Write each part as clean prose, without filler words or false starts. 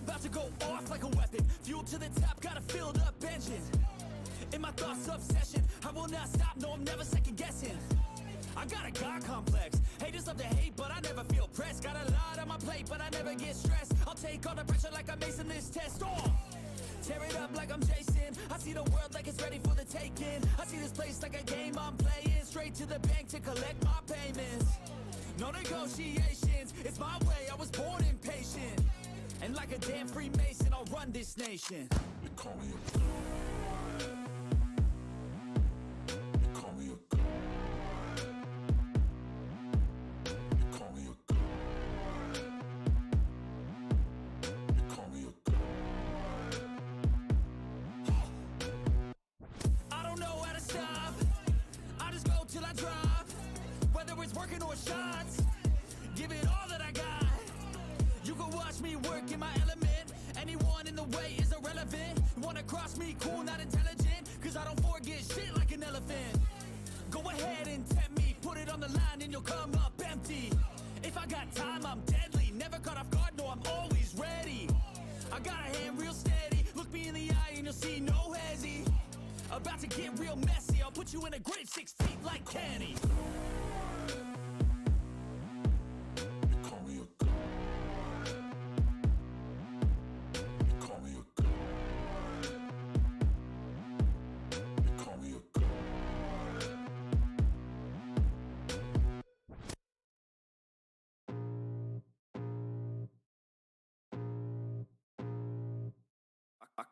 about to go off like a weapon. Fuel to the top, got a filled up engine. In my thoughts, obsession, I will not stop, no, I'm never second guessing. I got a God complex, haters love to hate, but I never feel pressed. Got a lot on my plate, but I never get stressed. I'll take all the pressure like I'm acing this test. Tear it up like I'm Jason. I see the world like it's ready for the taking. I see this place like a game I'm playing. Straight to the bank to collect my payments. No negotiations, it's my way, I was born impatient. And like a damn Freemason, I'll run this nation. They call me a god. They call me a god. They call me a god. They call me a god. I don't know how to stop, I just go till I drop. Whether it's working or shots, give it all that I got. You can watch me work in my element. Anyone in the way is irrelevant. You wanna cross me, cool, not intelligent, cause I don't forget shit like an elephant. Go ahead and tempt me, put it on the line and you'll come up empty. If I got time, I'm deadly. Never caught off guard, no, I'm always ready. I got a hand real steady. Look me in the eye and you'll see no hezzy. About to get real messy, I'll put you in a grave 6 feet like Kenny. They call me a god. They call me a god. They call me a god.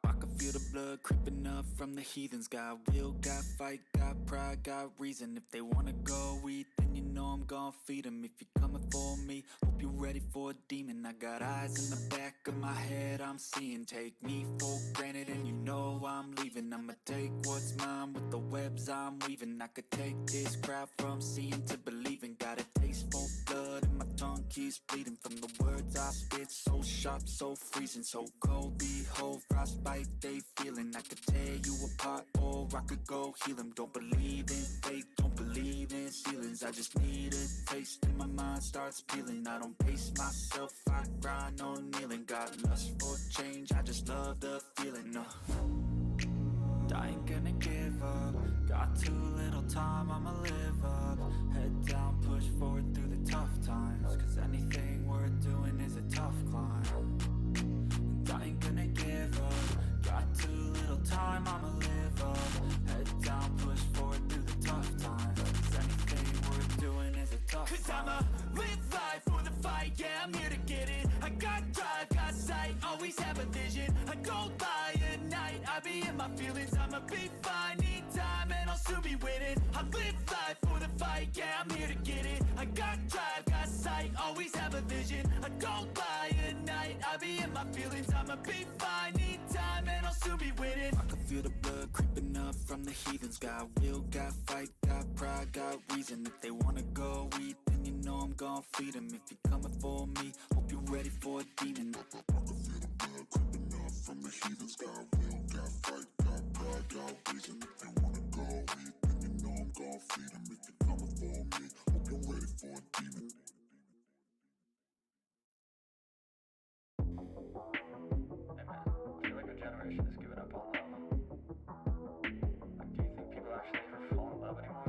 I can feel the blood creeping up from the heathens. Got will, got fight, got pride, got reason. If they wanna go eat, then you know I'm gon' feed them. If you're coming for me, hope you're ready for a demon. I got eyes in the back of my head, I'm seeing. Take me for granted and you know I'm leaving. I'ma take what's mine with the webs I'm weaving. I could take this crowd from seeing to believing. Got a taste for blood and my tongue keeps bleeding from the words I spit. So sharp, so freezing, so cold. Behold, frostbite they feeling. I could tear you apart or I could go heal them. Don't believe in fate, don't believe in ceilings. I just need a taste and my mind starts peeling. I don't pace myself, I grind on kneeling. Got lust for change, I just love the feeling. I ain't gonna give up. Got too little time, I'ma live up. Head down, push forward through the tough times. Cause anything worth doing is a tough climb. And I ain't gonna give up. Got too little time, I'ma live up. Head down, push forward through the tough times. Cause anything worth doing is a tough Cause climb. I'ma live life for the fight, yeah, I'm here to get it. I got drive, got sight, always have a vision. I don't lie at night, I be in my feelings. I'ma be fine, need time and I'll soon be winning. I live life for the fight, yeah, I'm here to get it. I got drive, got sight, always have a vision. I don't lie at night, I be in my feelings. I'ma be fine, need time and I'll soon be winning. I can feel the blood creeping up from the heathens. Got will, got fight, got pride, got reason. If they wanna go eat, then you know I'm gon' feed them. If you're coming for me, hope you're ready for a demon. I can feel the blood creeping up from the heathens. Got will, got fight, got pride, got reason. If they wanna go eat, then you know I'm gon' feed them. If you're coming for me, hope you're ready for a demon. Hey man, I feel like our generation has given up on love. Like, do you think people actually ever fall in love anymore?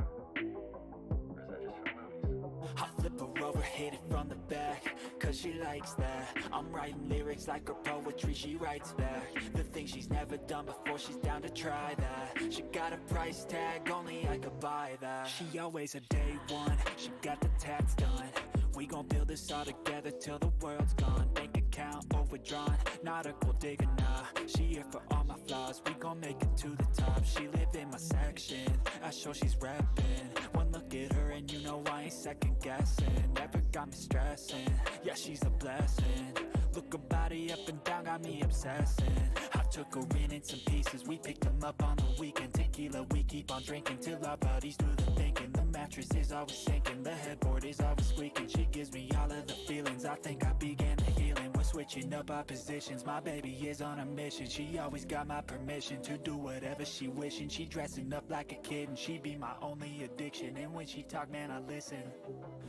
Or is that just for movies? I flip her over, hit it from the back, cause she likes that. I'm writing lyrics like her poetry, she writes back. The things she's never done before, she's down to try that. She got a price tag, only I could buy that. She always a day one, she got the tax done. We gon' build this all together till the world's gone. Bank account overdrawn, not a gold digger, nah. She here for all my flaws, we gon' make it to the top. She live in my section, I show she's reppin'. One look at her and you know I ain't second guessing. Never got me stressing, yeah she's a blessing. Look her body up and down, got me obsessing. I took her in some pieces, we picked them up on the weekend. Tequila, we keep on drinking till our bodies do the thinking. The mattress is always sinking, the headboard is always squeaking. She gives me all of the feelings, I think I began the healing. We're switching up our positions, my baby is on a mission. She always got my permission to do whatever she wishing. She dressing up like a kid and she be my only addiction. And when she talk, man, I listen.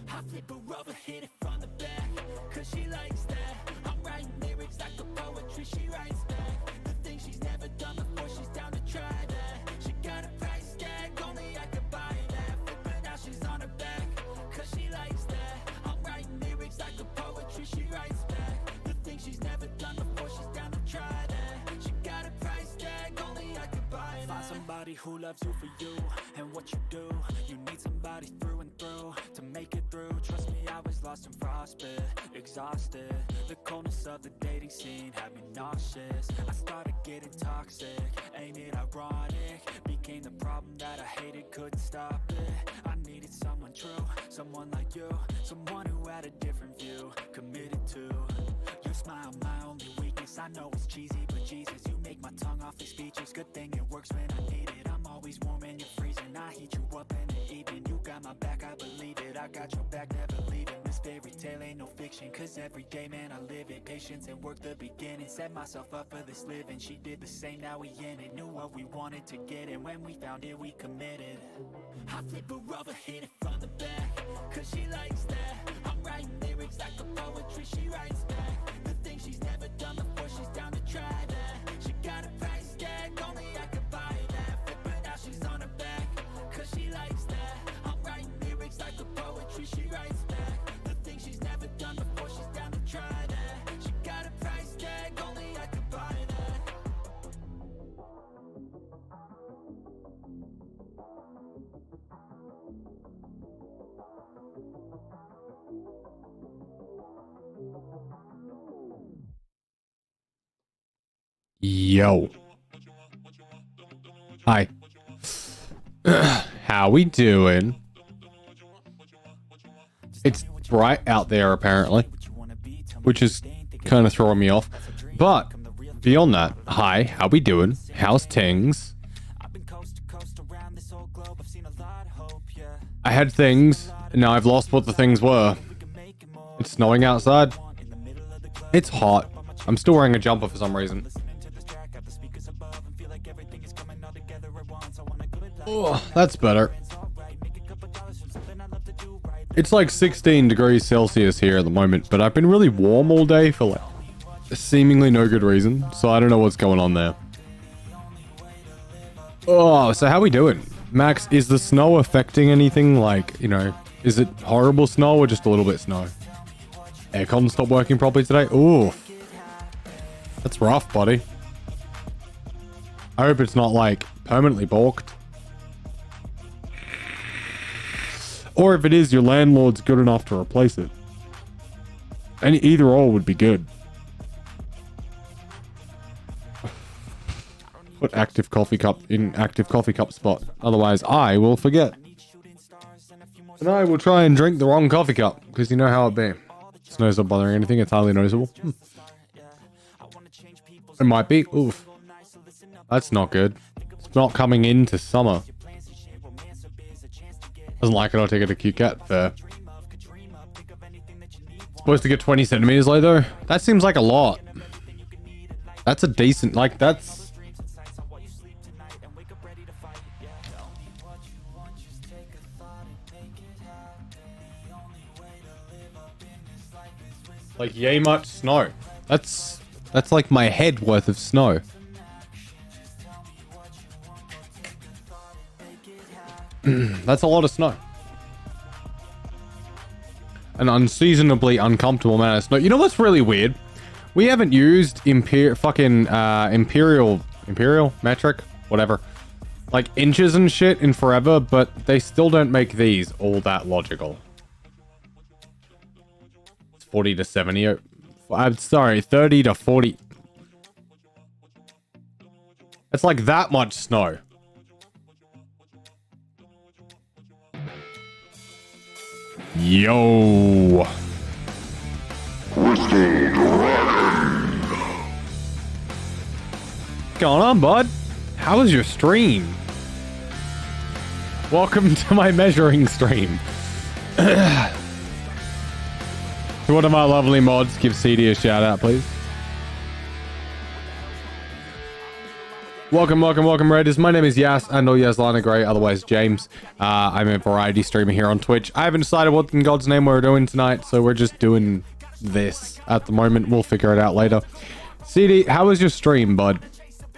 I flip her over, hit it from the back, cause she likes that. I'm writing lyrics like a poetry poetry she writes back. The things she's never done before, she's down to try that. She got a price tag, only I could buy that. But now she's on her back, cause she likes that. I'm writing lyrics like the poetry she writes back. The things she's never done before, she's down to try that. She got a price tag, only I could buy that. Find somebody who loves you for you and what you do. You need somebody through and through to make it through. Trust me, I was lost and frostbit, exhausted. The coldness of the dating scene had me nauseous. I started getting toxic, ain't it ironic? Became the problem that I hated, couldn't stop it. I needed someone true, someone like you, someone who had a different view, committed to. Your smile, my only weakness. I know it's cheesy, but Jesus, you make my tongue awfully speechless. Good thing it works when I need it. I'm always warm and you're freezing. I heat you up in the evening. You got my back, I believe it. I got your back, never leaving. This fairy tale ain't no fiction, cause every day, man, I live it. Patience and work the beginning. Set myself up for this living. She did the same, now we in it. Knew what we wanted to get, and when we found it, we committed. I flip her over, hit it from the back, cause she likes that. I'm writing lyrics like the poetry she writes back. The things she's never done before, she's down to try that. She got a price tag, only I could buy that. Flip her, now she's on her back, cause she likes that. I'm writing lyrics like the poetry she writes back. The things she's never done before, she's down to try that. She got a price tag, only I could buy that. Yo. Hi. How we doing? It's bright out there apparently, which is kind of throwing me off. But beyond that, hi, how we doing? How's things? I had things, and now I've lost what the things were. It's snowing outside. It's hot. I'm still wearing a jumper for some reason. Oh, that's better. It's like 16 degrees Celsius here at the moment, but I've been really warm all day for like seemingly no good reason, so I don't know what's going on there. Oh, so how we doing? Max, is the snow affecting anything? Like, you know, is it horrible snow or just a little bit snow? Aircon stopped working properly today? Ooh. That's rough, buddy. I hope it's not like permanently balked. Or if it is, your landlord's good enough to replace it. And either or would be good. Put active coffee cup in active coffee cup spot. Otherwise, I will forget. And I will try and drink the wrong coffee cup. Because you know how it be. Snow's not bothering anything. It's hardly noticeable. It might be. Oof. That's not good. It's not coming into summer. Doesn't like it, I'll take it to QCat. Fair. Supposed to get 20 centimeters low though? That seems like a lot. That's a decent, like that's... Like yay much snow. That's like my head worth of snow. That's a lot of snow. An unseasonably uncomfortable amount of snow. You know what's really weird? We haven't used imperial metric, whatever, like inches and shit in forever, but they still don't make these all that logical. It's 40 to 70. I'm sorry, 30 to 40. It's like that much snow. Yo. What's going on, bud? How was your stream? Welcome to my measuring stream. To one of my lovely mods, give CD a shout out, please. Welcome, Raiders. My name is Yas, and or Yaslana Grey, otherwise James. I'm a variety streamer here on Twitch. I haven't decided what in God's name we're doing tonight, so we're just doing this at the moment. We'll figure it out later. CD, how was your stream, bud?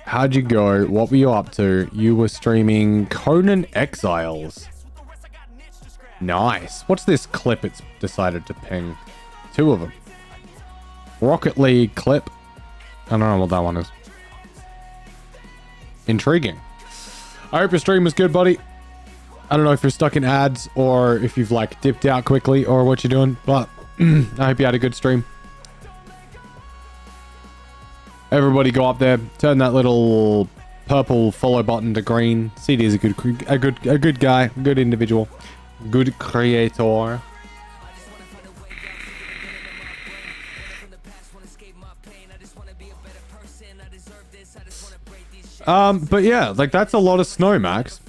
How'd you go? What were you up to? You were streaming Conan Exiles. Nice. What's this clip it's decided to ping? 2 of them. Rocket League clip. I don't know what that one is. Intriguing. I hope your stream was good, buddy. I don't know if you're stuck in ads or if you've like dipped out quickly or what you're doing, but I hope you had a good stream. Everybody go up there, turn that little purple follow button to green. CD is a good guy, good individual, good creator. But yeah, like that's a lot of snow, Max.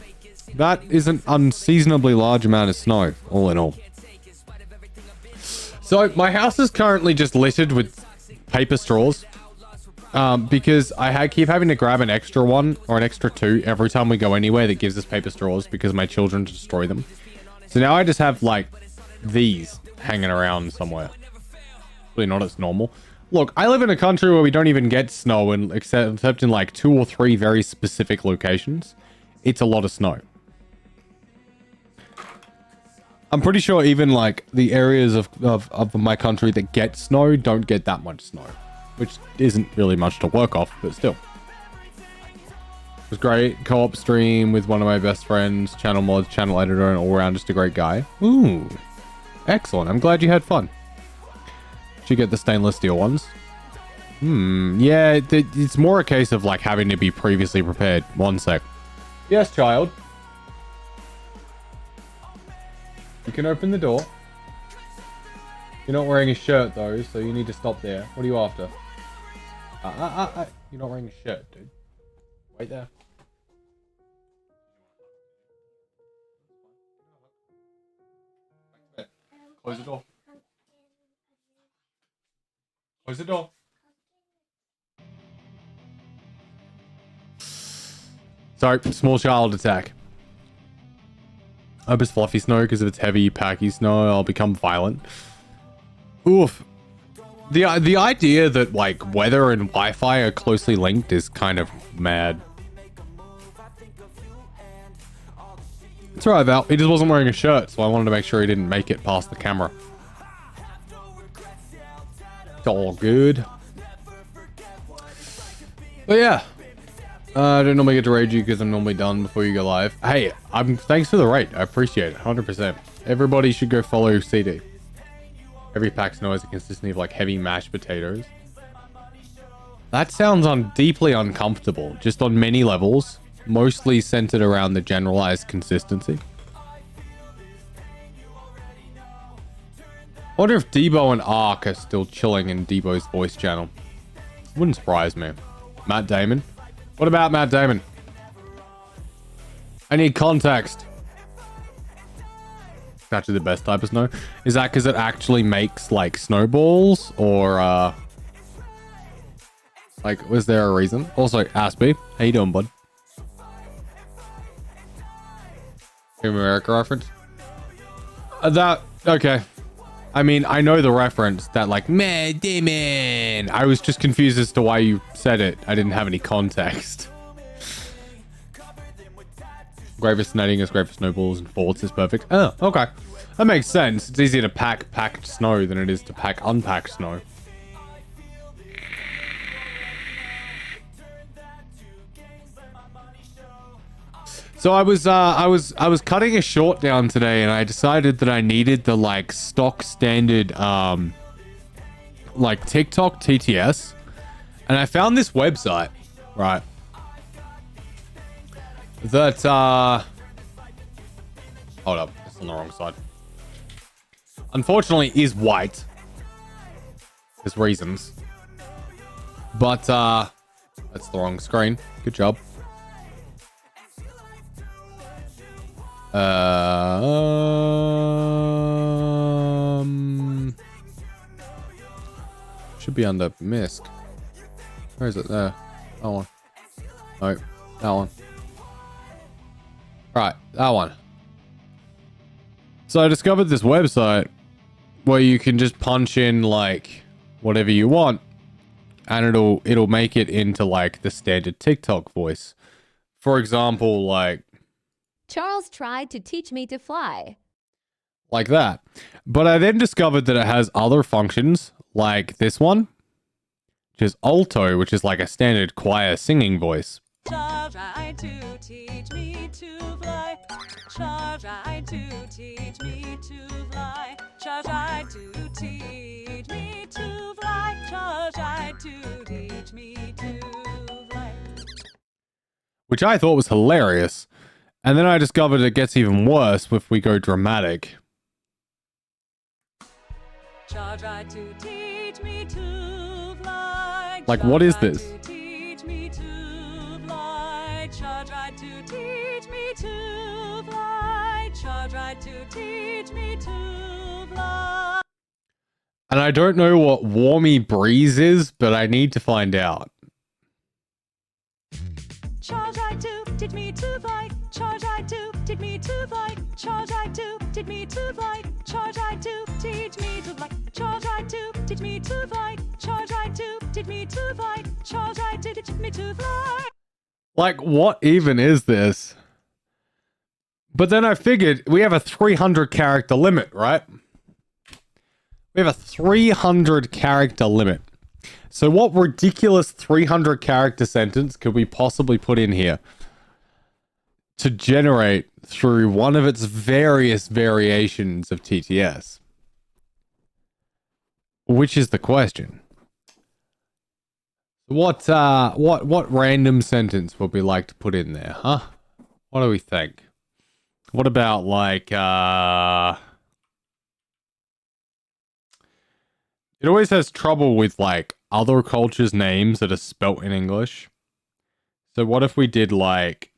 That is an unseasonably large amount of snow, all in all. So my house is currently just littered with paper straws. Because I keep having to grab an extra one or an extra 2 every time we go anywhere that gives us paper straws because my children destroy them. So now I just have like these hanging around somewhere. Really not as normal. Look, I live in a country where we don't even get snow except in like 2 or 3 very specific locations. It's a lot of snow. I'm pretty sure even like the areas of my country that get snow don't get that much snow. Which isn't really much to work off, but still. It was great. Co-op stream with one of my best friends, channel mods, channel editor, and all around just a great guy. Ooh. Excellent. I'm glad you had fun. Did you get the stainless steel ones? Yeah, it's more a case of like having to be previously prepared. One sec. Yes, child. You can open the door. You're not wearing a shirt though, so you need to stop there. What are you after? You're not wearing a shirt, dude. Wait there. Close the door. Close the door. Sorry, small child attack. I hope it's fluffy snow because if it's heavy, packy snow, I'll become violent. Oof. The idea that like weather and Wi-Fi are closely linked is kind of mad. It's alright, Val. He just wasn't wearing a shirt, so I wanted to make sure he didn't make it past the camera. It's all good. But yeah. I don't normally get to raid you because I'm normally done before you go live. Hey, thanks for the raid. I appreciate it. 100%. Everybody should go follow CD. Every pack snow has a consistency of like heavy mashed potatoes. That sounds deeply uncomfortable, just on many levels, mostly centered around the generalized consistency. I wonder if Debo and Ark are still chilling in Debo's voice channel. Wouldn't surprise me. Matt Damon. What about Matt Damon? I need context. Actually the best type of snow. Is that because it actually makes like snowballs or like was there a reason? Also, Aspie, how you doing, bud? America reference? Okay. I mean, I know the reference that like Matt Damon. I was just confused as to why you said it. I didn't have any context. Great for snowing is great for snowballs and forts is perfect. Oh, okay. That makes sense. It's easier to pack packed snow than it is to pack unpacked snow. So I was cutting a short down today and I decided that I needed the like stock standard like TikTok TTS. And I found this website, right? That hold up, it's on the wrong side. Unfortunately is white. There's reasons. But that's the wrong screen. Good job. Should be under MISC. Where is it? There. That one. No, that one. Right, that one. So I discovered this website where you can just punch in like whatever you want and it'll make it into like the standard TikTok voice. For example, like Charles tried to teach me to fly. like that. But I then discovered that it has other functions like this one, which is alto, which is like a standard choir singing voice. Charles tried to teach me to fly. Charles tried to teach me to fly. Charles tried to teach me to fly. Charles tried to teach me to fly. Which I thought was hilarious. And then I discovered it gets even worse if we go dramatic. Charles tried to teach me to fly. Like, what is this? Charles tried to teach me to fly. Charles tried to teach me to fly. Charles tried to teach me to fly. And I don't know what Warmy Breeze is, but I need to find out. Charles tried to teach me to fly. Charles tried to teach me to fly. Charles tried to teach me to fly. Charles tried to teach me to fly. Charles tried to teach me to fly. Charles tried to teach me to fly. Charles tried to teach me to fly. Like, what even is this? But then I figured we have a 300 character limit, right? We have a 300 character limit. So what ridiculous 300 character sentence could we possibly put in here to generate through one of its various variations of TTS? Which is the question. What random sentence would we like to put in there, huh? What do we think? What about like it always has trouble with like other cultures' names that are spelt in English. So what if we did like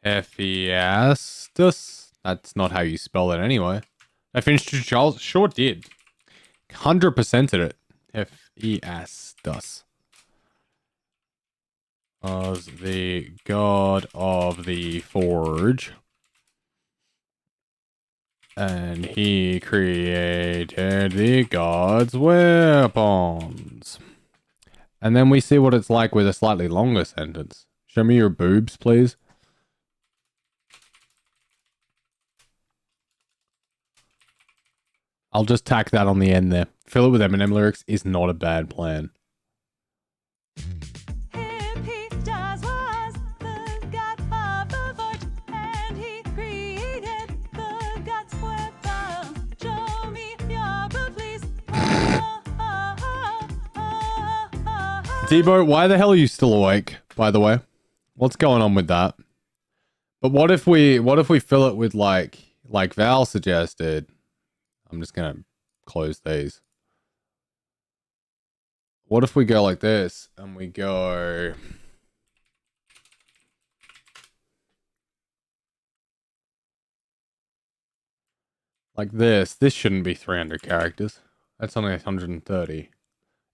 Hephaestus? That's not how you spell it anyway. I finished Charles. Sure did. 100%ed it. Hephaestus. Was the god of the forge. And he created the god's weapons. And then we see what it's like with a slightly longer sentence. Show me your boobs, please. I'll just tack that on the end there. Fill it with Eminem lyrics is not a bad plan. Hephaestus was the god of the forge, and he created the god's weapon. Show me your boobs, please. Debo, why the hell are you still awake, by the way? What's going on with that? But what if we fill it with like Val suggested? I'm just gonna close these. What if we go like this and we go like this? This shouldn't be 300 characters. That's only 130.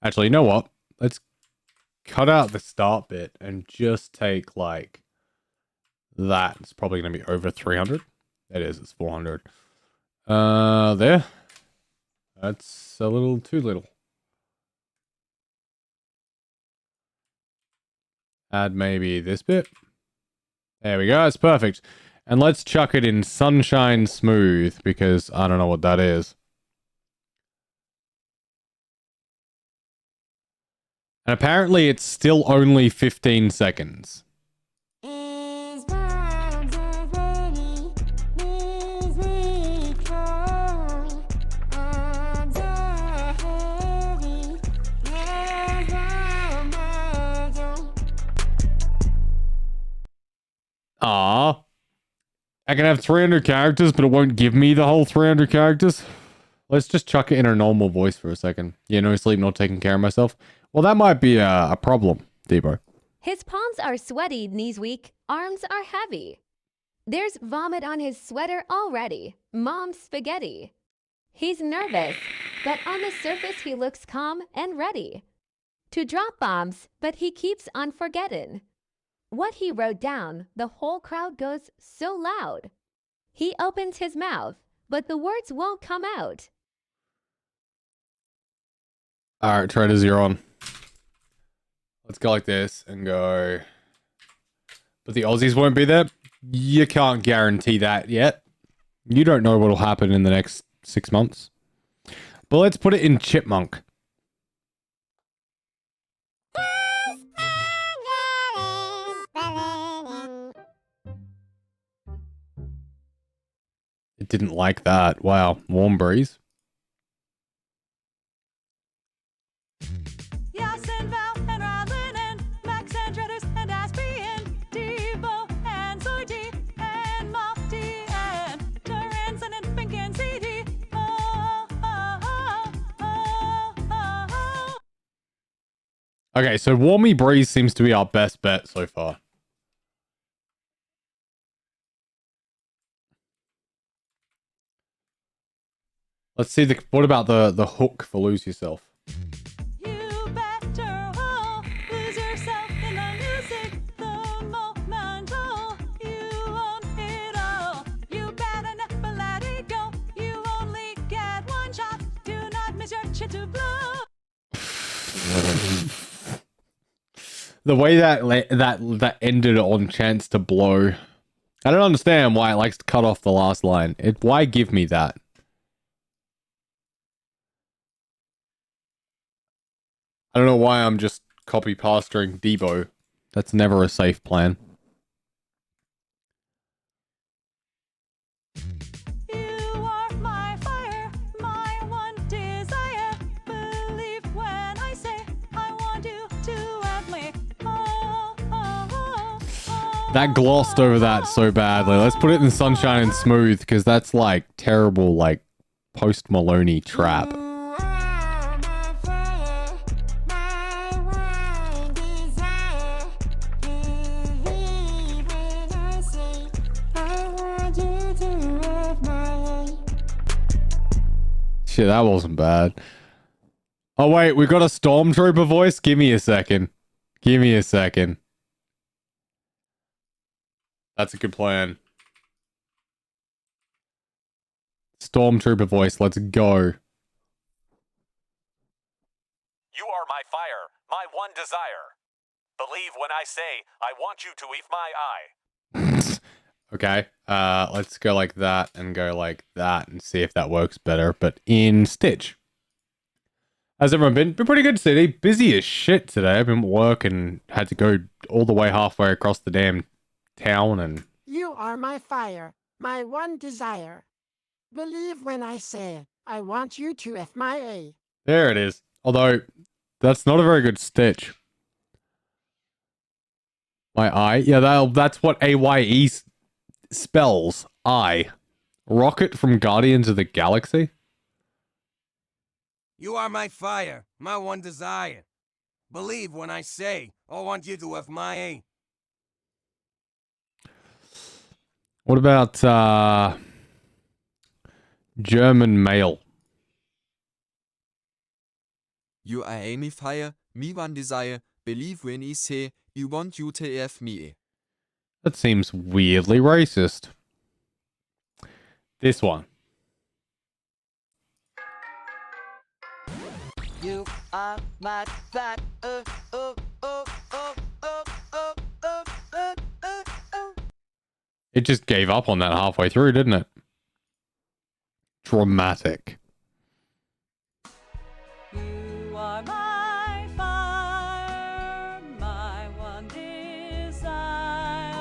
Actually, you know what? Let's cut out the start bit and just take like that. It's probably going to be over 300. It is. It's 400. There. That's a little too little. Add maybe this bit. There we go. It's perfect. And let's chuck it in Sunshine Smooth because I don't know what that is. And apparently it's still only 15 seconds. Ah, I can have 300 characters, but it won't give me the whole 300 characters. Let's just chuck it in a normal voice for a second. Yeah, no sleep, not taking care of myself. Well, that might be a problem, Debo. His palms are sweaty, knees weak, arms are heavy. There's vomit on his sweater already. Mom's spaghetti. He's nervous, but on the surface he looks calm and ready to drop bombs, but he keeps on forgetting what he wrote down. The whole crowd goes so loud. He opens his mouth, but the words won't come out. All right, traders, you're on. Let's go like this and go. But the Aussies won't be there. You can't guarantee that yet. You don't know what'll happen in the next 6 months. But let's put it in chipmunk. It didn't like that. Wow. Warm breeze. Yes, and Val and Rylan and Max and Dredders and Aspian, Devo and Zoidie and Mofty and Turanson and Pink and CD. Oh, oh, oh, oh, oh, oh. Okay, so Warmy Breeze seems to be our best bet so far. Let's see what about the hook for Lose Yourself? You better lose yourself in the music, the momental. You own it all. You better never let it go. You only get one shot. Do not miss your chance to blow. The way that ended on chance to blow. I don't understand why it likes to cut off the last line. Why give me that? I don't know why I'm just copy pastoring Debo. That's never a safe plan. You are my fire, my one desire. Believe when I say I want you to have me. Oh, oh, oh, oh, That glossed over that so badly. Let's put it in Sunshine and Smooth, because that's like terrible, like post Maloney trap. Shit, that wasn't bad. Oh wait, we got a Stormtrooper voice? Give me a second. Give me a second. That's a good plan. Stormtrooper voice, let's go. You are my fire, my one desire. Believe when I say, I want you to eat my eye. Okay, let's go like that and go like that and see if that works better, but in Stitch. How's everyone been? Been pretty good today. Busy as shit today. I've been at work and had to go all the way halfway across the damn town and... You are my fire, my one desire. Believe when I say, I want you to F my A. There it is. Although, that's not a very good Stitch. My eye? Yeah, that's what AYE spells. I. Rocket from Guardians of the Galaxy? You are my fire, my one desire. Believe when I say, I want you to have my A. What about, German male? You are any fire, me one desire. Believe when I say, you want you to have me. That seems weirdly racist. This one. You are my fire. It just gave up on that halfway through, didn't it? Dramatic. You are my fire, my one desire.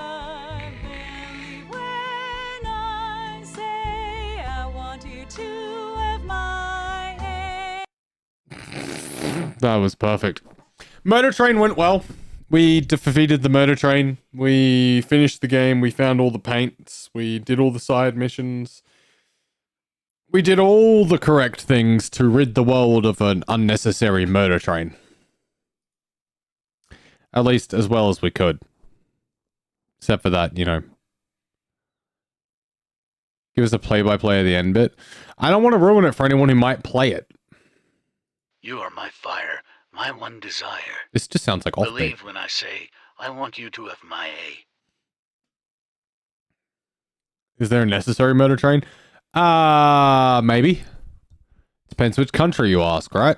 Believe when I say I want you to have my A. That was perfect. Murder Train went well. We defeated the Murder Train. We finished the game. We found all the paints. We did all the side missions. We did all the correct things to rid the world of an unnecessary murder train. At least as well as we could. Except for that, you know. Give us a play-by-play of the end bit. I don't want to ruin it for anyone who might play it. You are my fire, my one desire. This just sounds like offbeat. Believe when I say, I want you to have my A. Is there a necessary murder train? Maybe. Depends which country you ask, right?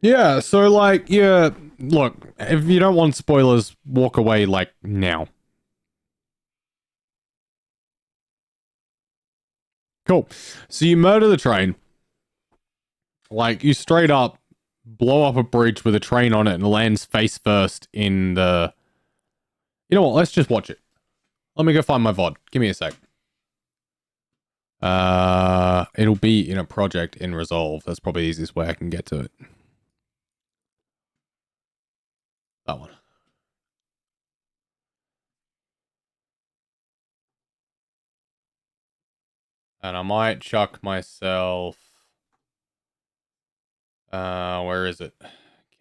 Yeah, so like, yeah, look, if you don't want spoilers, walk away like now. Cool. So you murder the train. Like, you straight up blow up a bridge with a train on it and lands face first in the... You know what? Let's just watch it. Let me go find my VOD. Give me a sec. It'll be in a project in Resolve. That's probably the easiest way I can get to it. That one. And I might chuck myself... where is it?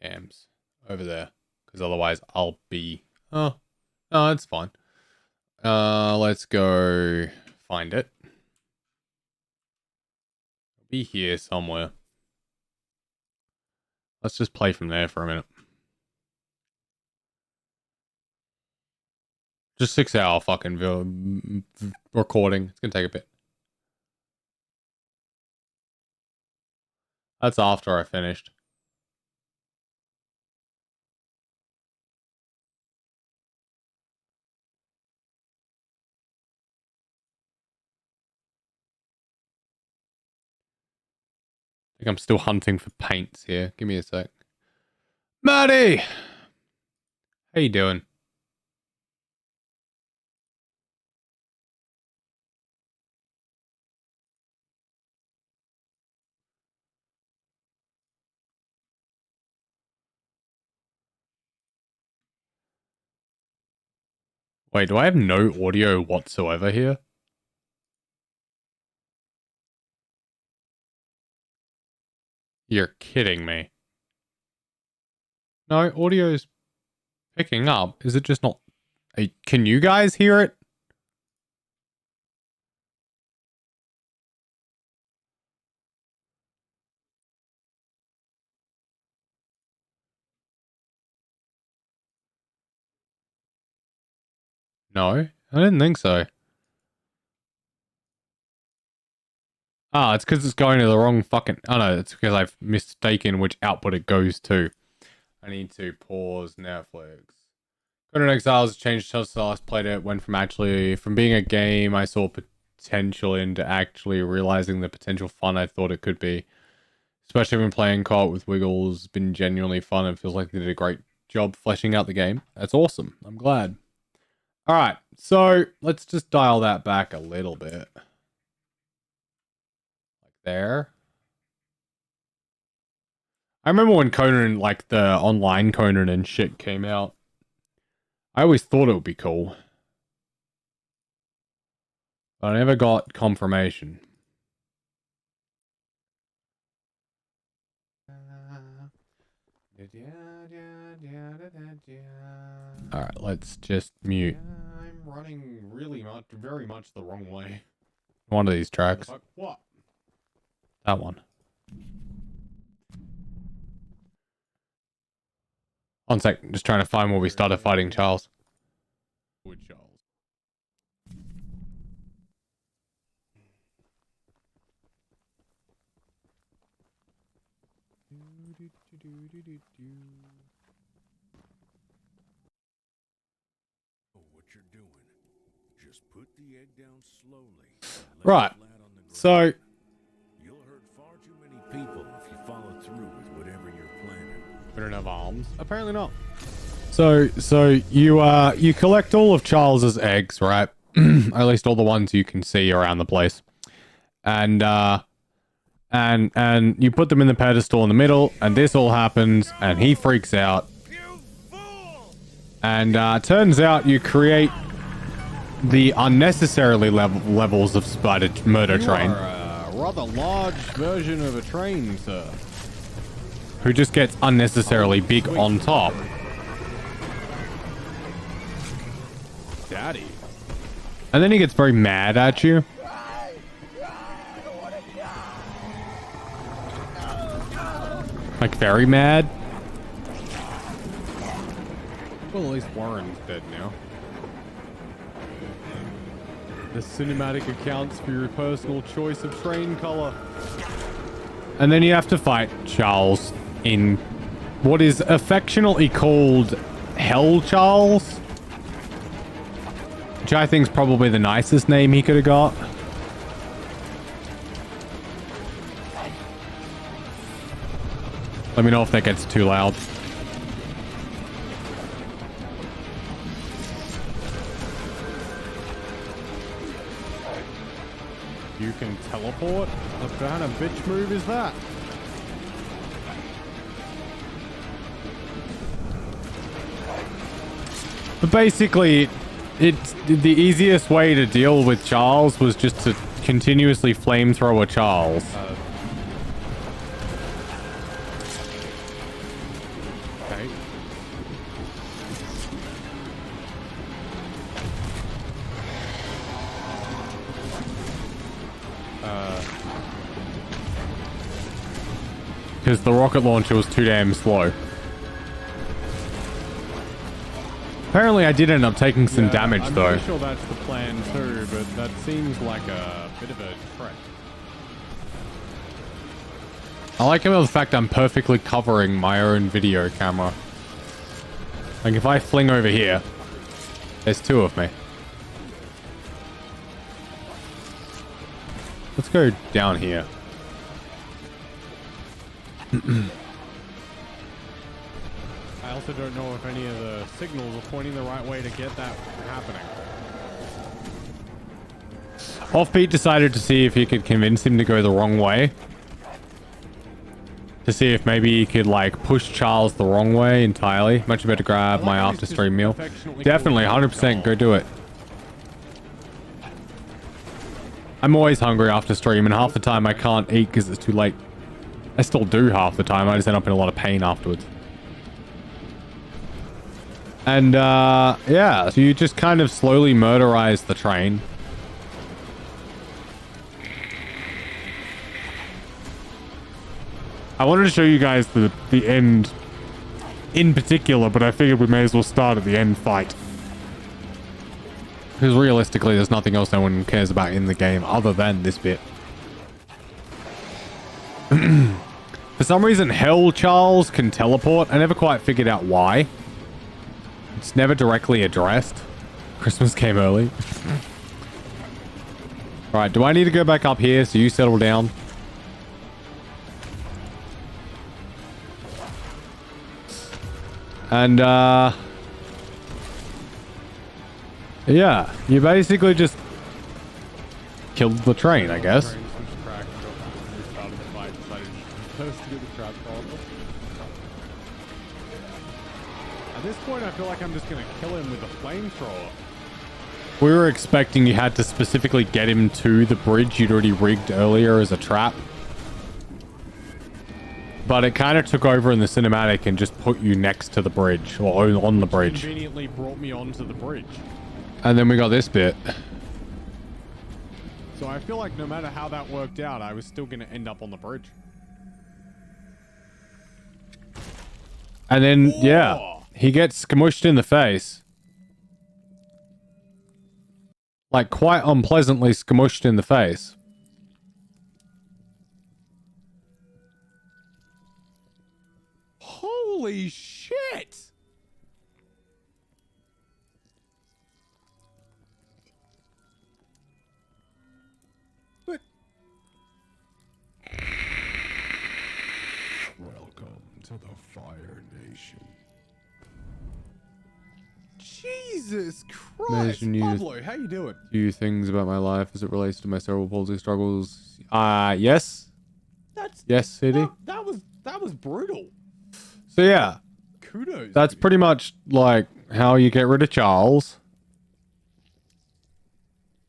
Cams. Over there. Because otherwise I'll be... Oh. No, it's fine. Let's go find it. It'll be here somewhere. Let's just play from there for a minute. Just 6 hour fucking recording. It's gonna take a bit. That's after I finished. I think I'm still hunting for paints here. Give me a sec. Maddie! How you doing? Wait, do I have no audio whatsoever here? You're kidding me. No, audio's picking up. Is it just not... Can you guys hear it? No, I didn't think so. Ah, it's because it's going to the wrong fucking... Oh no, it's because I've mistaken which output it goes to. I need to pause Netflix. Conan Exiles has changed since I last played it. Went from being a game I saw potential into actually realizing the potential fun I thought it could be. Especially when playing co-op with Wiggles. It's been genuinely fun and feels like they did a great job fleshing out the game. That's awesome. I'm glad. Alright, so let's just dial that back a little bit. Like there. I remember when Conan, like the online Conan and shit came out. I always thought it would be cool. But I never got confirmation. Alright, let's just mute. I'm running very much the wrong way. One of these tracks. What? That one. One sec, just trying to find where we started fighting Charles. With Charles. What you're doing. Just put the egg down slowly. Right. So You'll hurt far too many people if you follow through with whatever you're planning. we don't have arms. Apparently not. So you collect all of Charles's eggs, right? At least all the ones you can see around the place. And you put them in the pedestal in the middle, and this all happens, and he freaks out. And turns out you create the unnecessarily levels of Spider Murder Train. You are a rather large version of a train, sir. Who just gets unnecessarily big on top. Daddy. And then he gets very mad at you. Like, very mad. Well, at least Warren's dead now. The cinematic accounts for your personal choice of train color. And then you have to fight Charles in what is affectionately called Hell Charles, which I think is probably the nicest name he could have got. Let me know if that gets too loud. You can teleport? What kind of bitch move is that? But basically, it's the easiest way to deal with Charles was just to continuously flamethrower Charles. Okay. Because the rocket launcher was too damn slow. Apparently I did end up taking some damage I'm though. pretty sure that's the plan too, but that seems like a bit of a trek. I like him the fact I'm perfectly covering my own video camera. Like if I fling over here, there's two of me. Let's go down here. I also don't know if any of the signals are pointing the right way to get that happening. Offbeat decided to see if he could convince him to go the wrong way. To see if maybe he could like push Charles the wrong way entirely. Much better grab my after stream meal. Definitely 100% go do it. I'm always hungry after stream and half the time I can't eat because it's too late. I still do half the time. I just end up in a lot of pain afterwards. And yeah, so you just kind of slowly murderize the train. I wanted to show you guys the end in particular, but I figured we may as well start at the end fight. Because realistically, there's nothing else no one cares about in the game other than this bit. For some reason, Hell Charles can teleport. I never quite figured out why. It's never directly addressed. Christmas came early. Alright, do I need to go back up here so you settle down? And, yeah, you basically just killed the train, I guess. At this point, I feel like I'm just gonna kill him with a flamethrower. We were expecting you had to specifically get him to the bridge you'd already rigged earlier as a trap. But it kind of took over in the cinematic and just put you next to the bridge, or on the bridge. Conveniently brought me onto the bridge. And then we got this bit. So I feel like no matter how that worked out, I was still gonna end up on the bridge. And then, yeah, he gets smushed in the face. Like, quite unpleasantly smushed in the face. Holy shit! But... Welcome to the Fire Nation. Jesus Christ! Imagine you Pablo, how you doing? few things about my life as it relates to my cerebral palsy struggles. Yes? That's... Yes, CD? That was brutal. So yeah, Kudos. that's pretty much like how you get rid of Charles.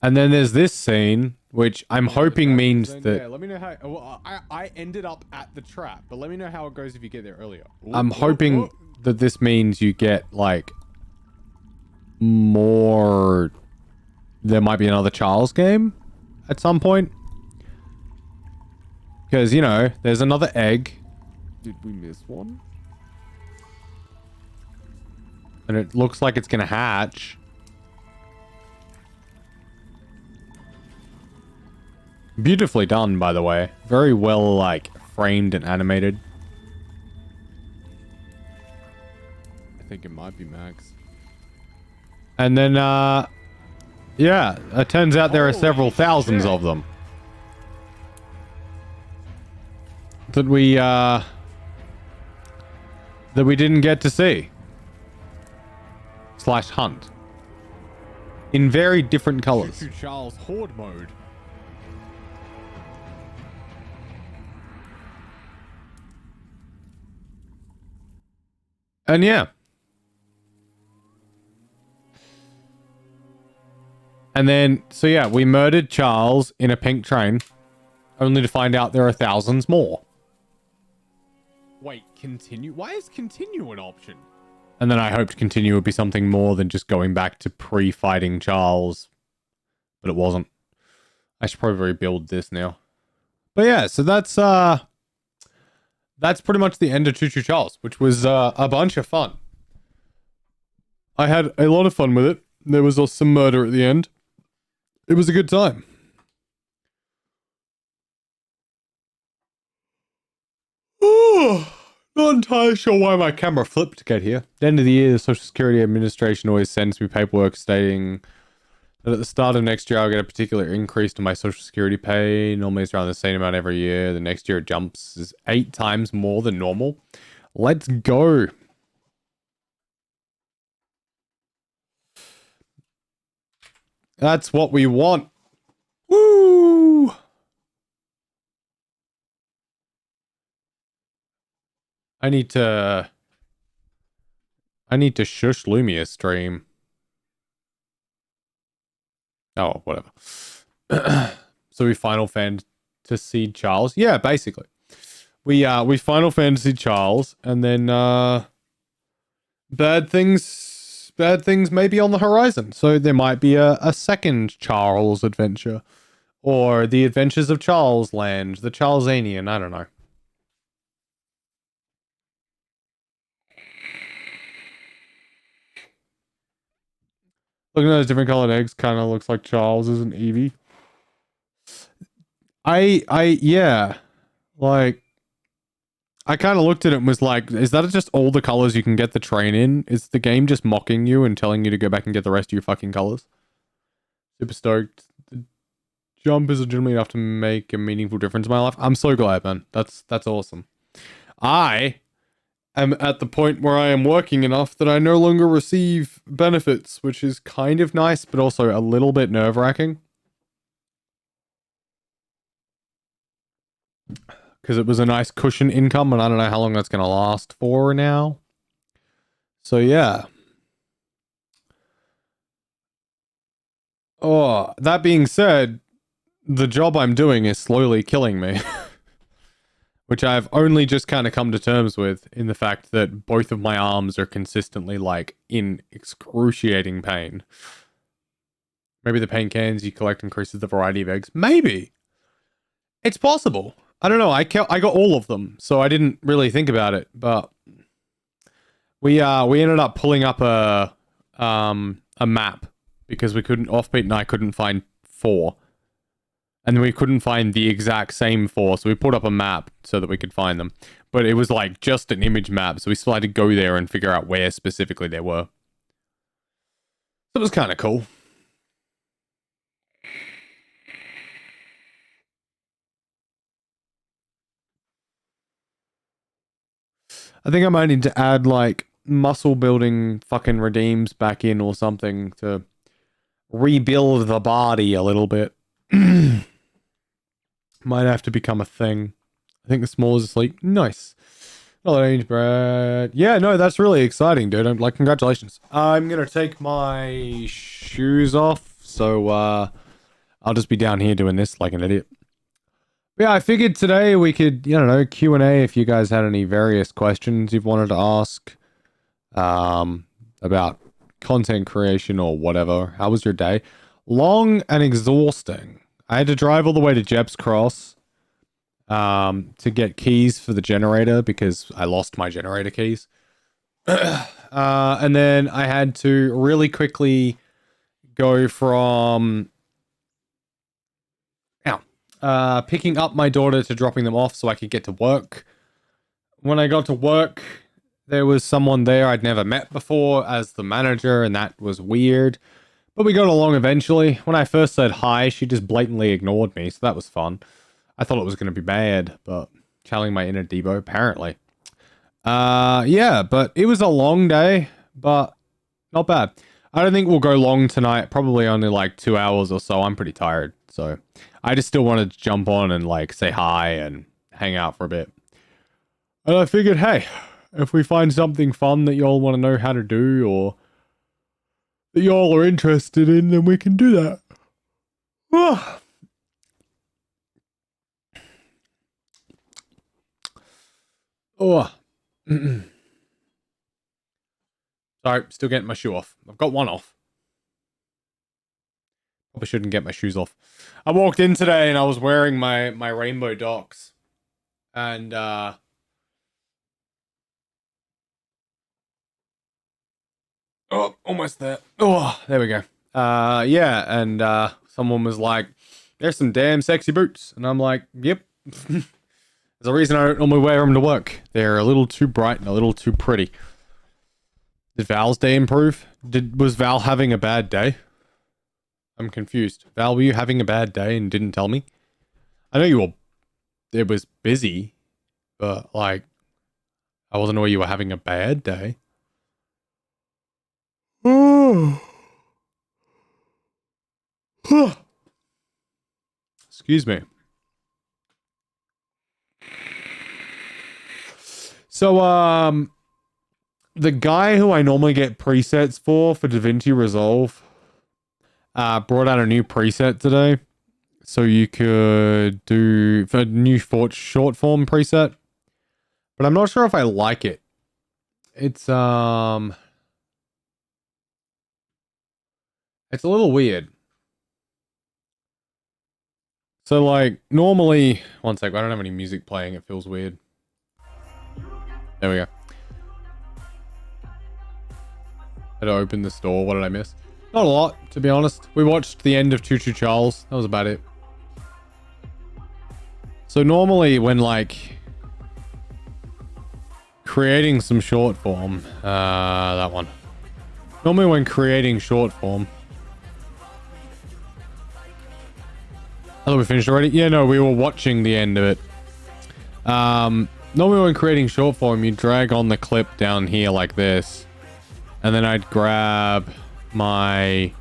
And then there's this scene, which I'm hoping means Yeah, that... let me know how... Well, I ended up at the trap, but let me know how it goes if you get there earlier. I'm hoping that this means you get, like, more... There might be another Charles game at some point. Because, you know, there's another egg. Did we miss one? And it looks like it's going to hatch. Beautifully done, by the way. Very well, like, framed and animated. I think it might be Max. And then, yeah, it turns out there are several thousands of them. That we didn't get to see. / hunt. In very different colors. Choo Charles Horde mode. And yeah. And then, so yeah, we murdered Charles in a pink train, only to find out there are thousands more. Wait, continue? Why is continue an option? And then I hoped continue would be something more than just going back to pre-fighting Charles. But it wasn't. I should probably rebuild this now. But yeah, so that's pretty much the end of Choo Choo Charles, which was a bunch of fun. I had a lot of fun with it. There was also some murder at the end. It was a good time. Not entirely sure why my camera flipped to get here. At the end of the year, the Social Security Administration always sends me paperwork stating that at the start of next year, I'll get a particular increase to my Social Security pay. Normally, it's around the same amount every year. The next year, it jumps 8 times more than normal. Let's go. That's what we want. Woo! I need to shush Lumia stream. Oh, whatever. So we Final Fantasy Charles. Yeah, basically. We Final Fantasy Charles, and then bad things may be on the horizon. So there might be a second Charles adventure, or the Adventures of Charles Land, the Charlesanian. I don't know. Looking at those different colored eggs, kind of looks like Charles is an Eevee. Yeah, like, I kind of looked at it and was like, is that just all the colors you can get the train in? Is the game just mocking you and telling you to go back and get the rest of your fucking colors? Super stoked. The jump is legitimately enough to make a meaningful difference in my life. I'm so glad, man. That's awesome. I am at the point where I am working enough that I no longer receive benefits, which is kind of nice, but also a little bit nerve-wracking. Because it was a nice cushion income, and I don't know how long that's going to last for now. So, yeah. Oh, that being said, the job I'm doing is slowly killing me. Which I've only just kind of come to terms with in the fact that both of my arms are consistently, like, in excruciating pain. Maybe the pain cans you collect increases the variety of eggs. Maybe. It's possible. I don't know. I got all of them, so I didn't really think about it. But we ended up pulling up a map because we couldn't. Offbeat and I couldn't find 4, and we couldn't find the exact same 4. So we put up a map so that we could find them. But it was like just an image map, so we still had to go there and figure out where specifically they were. So it was kind of cool. I think I might need to add, like, muscle building fucking redeems back in or something to rebuild the body a little bit. Might have to become a thing. I think the small is asleep. Nice. Not that age, Brad. Yeah, no, that's really exciting, dude. I'm like, congratulations. I'm gonna take my shoes off, so I'll just be down here doing this like an idiot. Yeah, I figured today we could, you know, Q&A if you guys had any various questions you've wanted to ask about content creation or whatever. How was your day? Long and exhausting. I had to drive all the way to Jepp's Cross to get keys for the generator because I lost my generator keys. And then I had to really quickly go from picking up my daughter to dropping them off so I could get to work. When I got to work, there was someone there I'd never met before as the manager, and that was weird. But we got along eventually. When I first said hi, she just blatantly ignored me, so that was fun. I thought it was going to be bad, but channeling my inner Devo, apparently. Yeah, but it was a long day, but not bad. I don't think we'll go long tonight, probably only like 2 hours or so. I'm pretty tired, so I just still wanted to jump on and like say hi and hang out for a bit. And I figured, hey, if we find something fun that y'all want to know how to do or that y'all are interested in, then we can do that. Oh. Sorry, still getting my shoe off. I've got one off. Probably shouldn't get my shoes off. I walked in today and I was wearing my rainbow Docs. And, oh, almost there. Oh, there we go. Yeah, and someone was like, there's some damn sexy boots. And I'm like, yep. There's a reason I don't normally wear them to work. They're a little too bright and a little too pretty. Did Val's day improve? Was Val having a bad day? I'm confused. Val, were you having a bad day and didn't tell me? I know you were... It was busy, but, like, I wasn't aware you were having a bad day. Excuse me. So, the guy who I normally get presets for DaVinci Resolve brought out a new preset today. So you could do a new short form preset. But I'm not sure if I like it. It's a little weird. So like normally, one sec, I don't have any music playing, it feels weird. There we go. Had to open this door. What did I miss? Not a lot, to be honest. We watched the end of Choo Choo Charles. That was about it. So normally when like creating some short form, that one. Normally when creating short form. I thought we finished already. Yeah, no, we were watching the end of it. Normally when creating short form, you drag on the clip down here like this. And then I'd grab my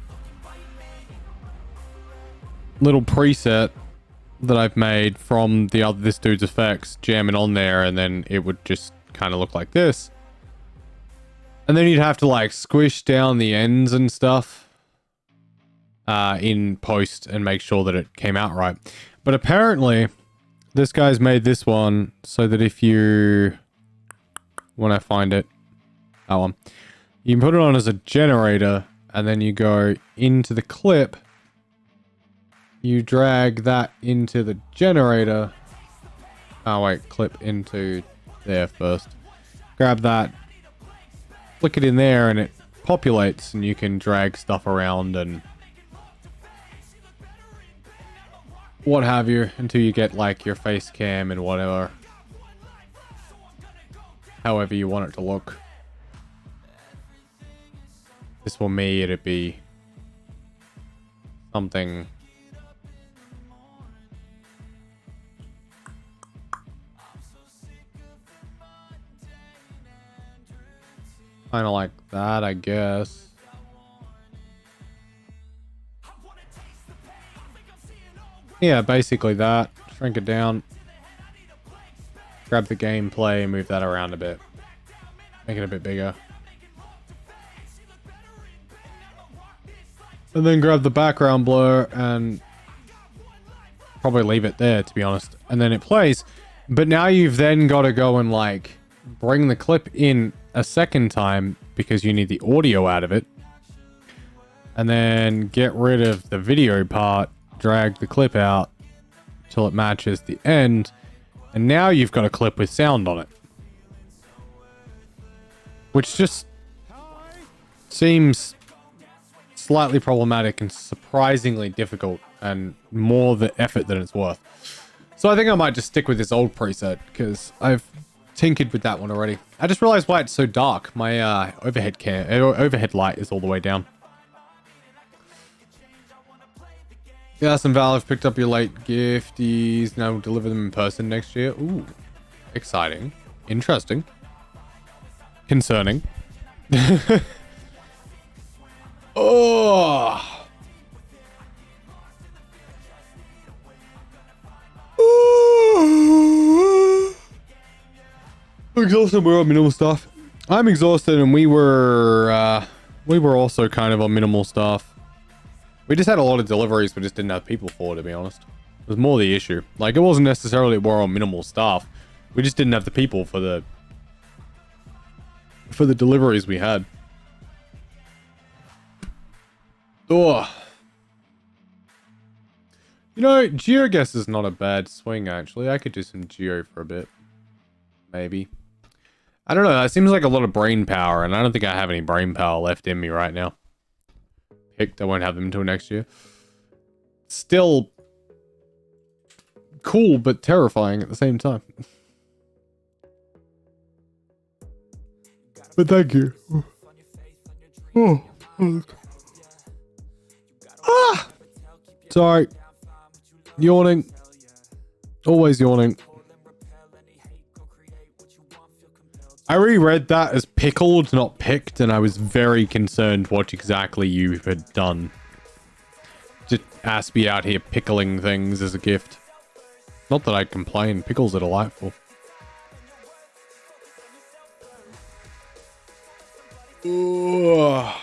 little preset that I've made from this dude's effects, jam it on there, and then it would just kind of look like this. And then you'd have to like squish down the ends and stuff in post and make sure that it came out right. But apparently this guy's made this one so that if you, when I find it, that one, you can put it on as a generator and then you go into the clip, you drag that into the generator. Oh wait, clip into there first. Grab that, flick it in there and it populates and you can drag stuff around and what have you until you get like your face cam and whatever. However you want it to look. This for me, it'd be something. Kind of like that, I guess. Yeah, basically that. Shrink it down. Grab the gameplay and move that around a bit. Make it a bit bigger. And then grab the background blur and probably leave it there, to be honest. And then it plays. But now you've then got to go and like bring the clip in a second time because you need the audio out of it. And then get rid of the video part, drag the clip out till it matches the end. And now you've got a clip with sound on it. Which just seems slightly problematic and surprisingly difficult and more the effort than it's worth. So I think I might just stick with this old preset because I've tinkered with that one already. I just realized why it's so dark. My overhead light is all the way down. Yes, and Valve picked up your late gifties. Now we'll deliver them in person next year. Ooh, exciting, interesting, concerning. Oh. Exhausted. We're on minimal stuff. I'm exhausted, and we were also kind of on minimal stuff. We just had a lot of deliveries, we just didn't have people for, to be honest. It was more the issue. Like, it wasn't necessarily we're on minimal staff. We just didn't have the people for the deliveries we had. Oh. You know, GeoGuess is not a bad swing, actually. I could do some Geo for a bit. Maybe. I don't know. That seems like a lot of brain power, and I don't think I have any brain power left in me right now. Picked. I won't have them until next year. Still cool, but terrifying at the same time. But thank you. Oh. Ah! Sorry. Yawning. Always yawning. I reread that as pickled, not picked, and I was very concerned what exactly you had done. Just Aspie out here pickling things as a gift. Not that I complain, pickles are delightful. Ugh.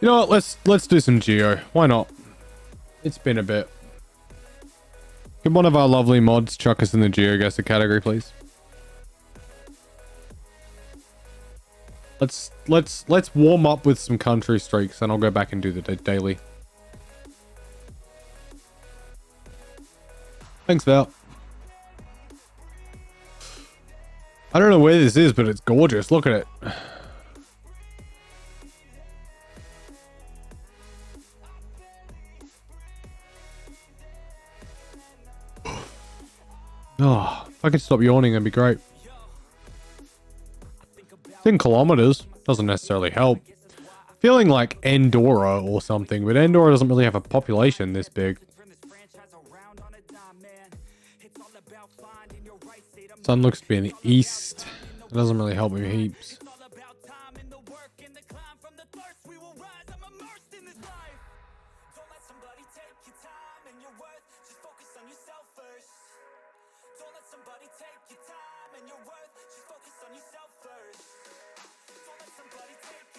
You know what, let's do some Geo. Why not? It's been a bit. Could one of our lovely mods chuck us in the GeoGuessr category, please? Let's warm up with some country streaks, and I'll go back and do the daily. Thanks, Val. I don't know where this is, but it's gorgeous. Look at it. Oh, if I could stop yawning, that'd be great. It's in kilometers. Doesn't necessarily help. Feeling like Andorra or something, but Andorra doesn't really have a population this big. Sun looks to be in the east. It doesn't really help me heaps.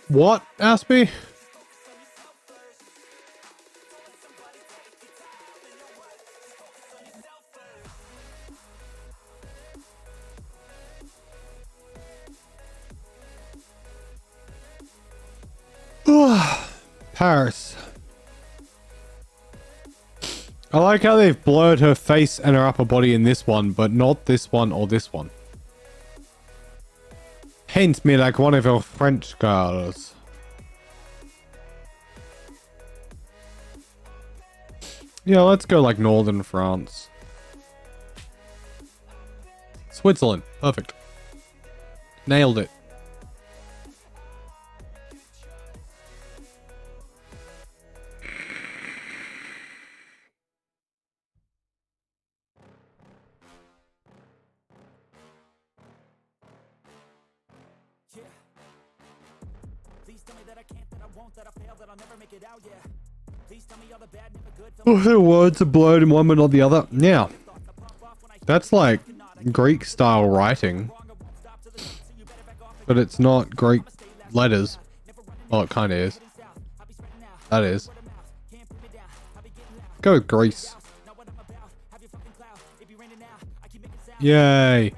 What, Aspie? Paris. I like how they've blurred her face and her upper body in this one, but not this one or this one. Paint me like one of your French girls. Yeah, let's go like northern France. Switzerland. Perfect. Nailed it. The words are blurred in one but not the other. Yeah. That's like Greek style writing. But it's not Greek letters. Well, it kind of is. That is. Go with Greece. Yay.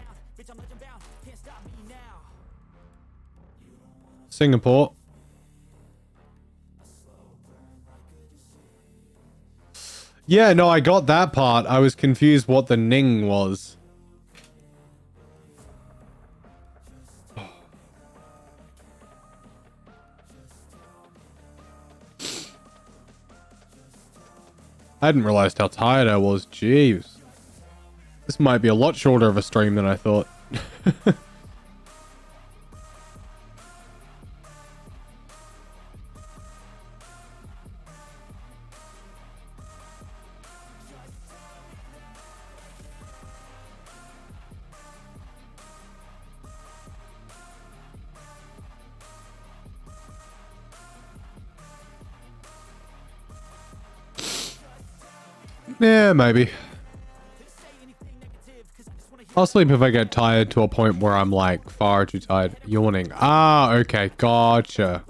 Singapore. Yeah, no, I got that part. I was confused what the Ning was. I hadn't realized how tired I was. Jeez. This might be a lot shorter of a stream than I thought. Yeah, maybe. I'll sleep if I get tired to a point where I'm like far too tired. Yawning. Ah, okay. Gotcha.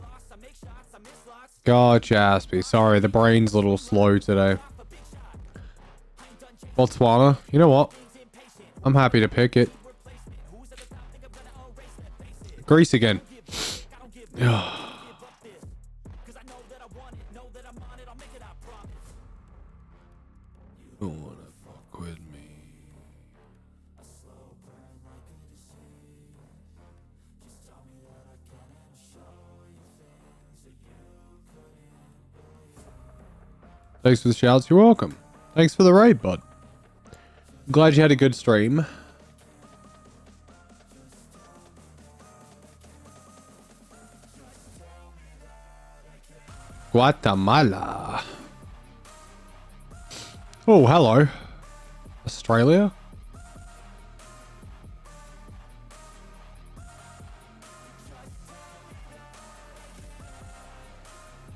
Gotcha, Aspie. Sorry, the brain's a little slow today. Botswana. You know what? I'm happy to pick it. Greece again. Don't wanna fuck with me. Thanks for the shouts. You're welcome. Thanks for the raid, bud. I'm glad you had a good stream. Guatemala. Oh, hello. Australia?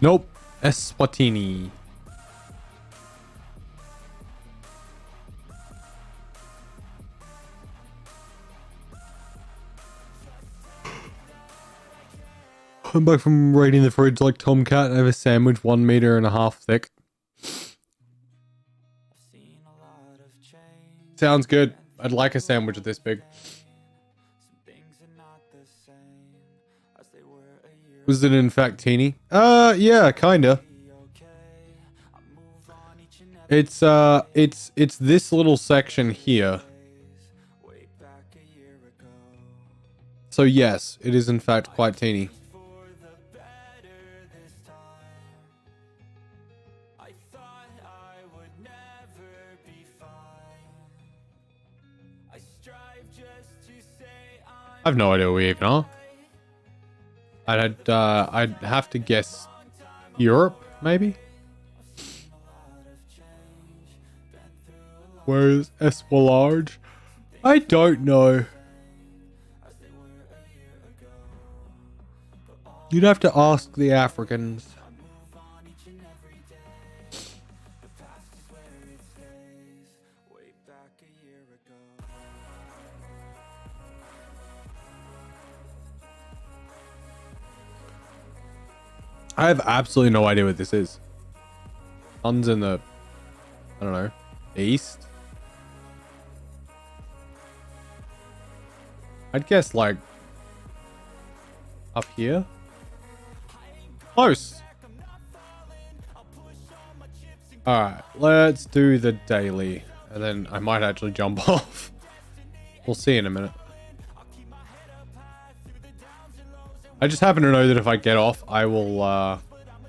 Nope. Eswatini. I'm back from raiding the fridge like Tomcat. I have a sandwich 1.5 meters thick. Sounds good. I'd like a sandwich this big. Was it in fact teeny? Yeah, kinda. It's this little section here. So yes, it is in fact quite teeny. I've no idea where we even are. I'd have to guess Europe, maybe? Where is Esquilage? I don't know. You'd have to ask the Africans. I have absolutely no idea what this is. Sun's in the, I don't know, east? I'd guess like up here? Close! Alright, let's do the daily. And then I might actually jump off. We'll see in a minute. I just happen to know that if I get off, I will,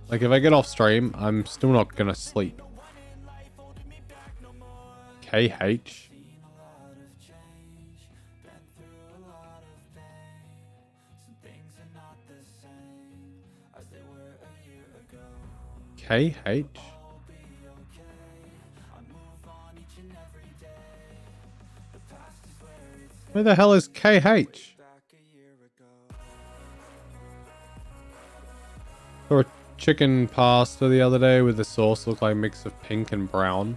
like if I get off stream, I'm still not gonna sleep. KH. KH? Where the hell is KH? Saw a chicken pasta the other day with the sauce looked like a mix of pink and brown.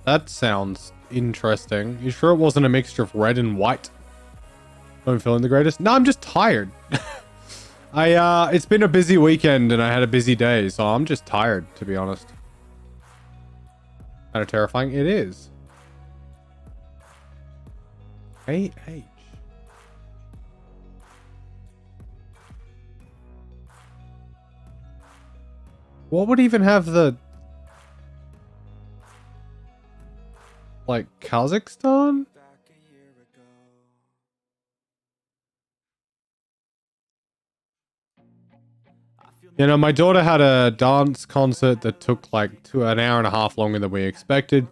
That sounds interesting. You sure it wasn't a mixture of red and white? I'm feeling the greatest. No, I'm just tired. It's been a busy weekend and I had a busy day, so I'm just tired, to be honest. Kind of terrifying. It is. KH. What would even have the... like, Kazakhstan? You know, my daughter had a dance concert that took like an hour and a half longer than we expected.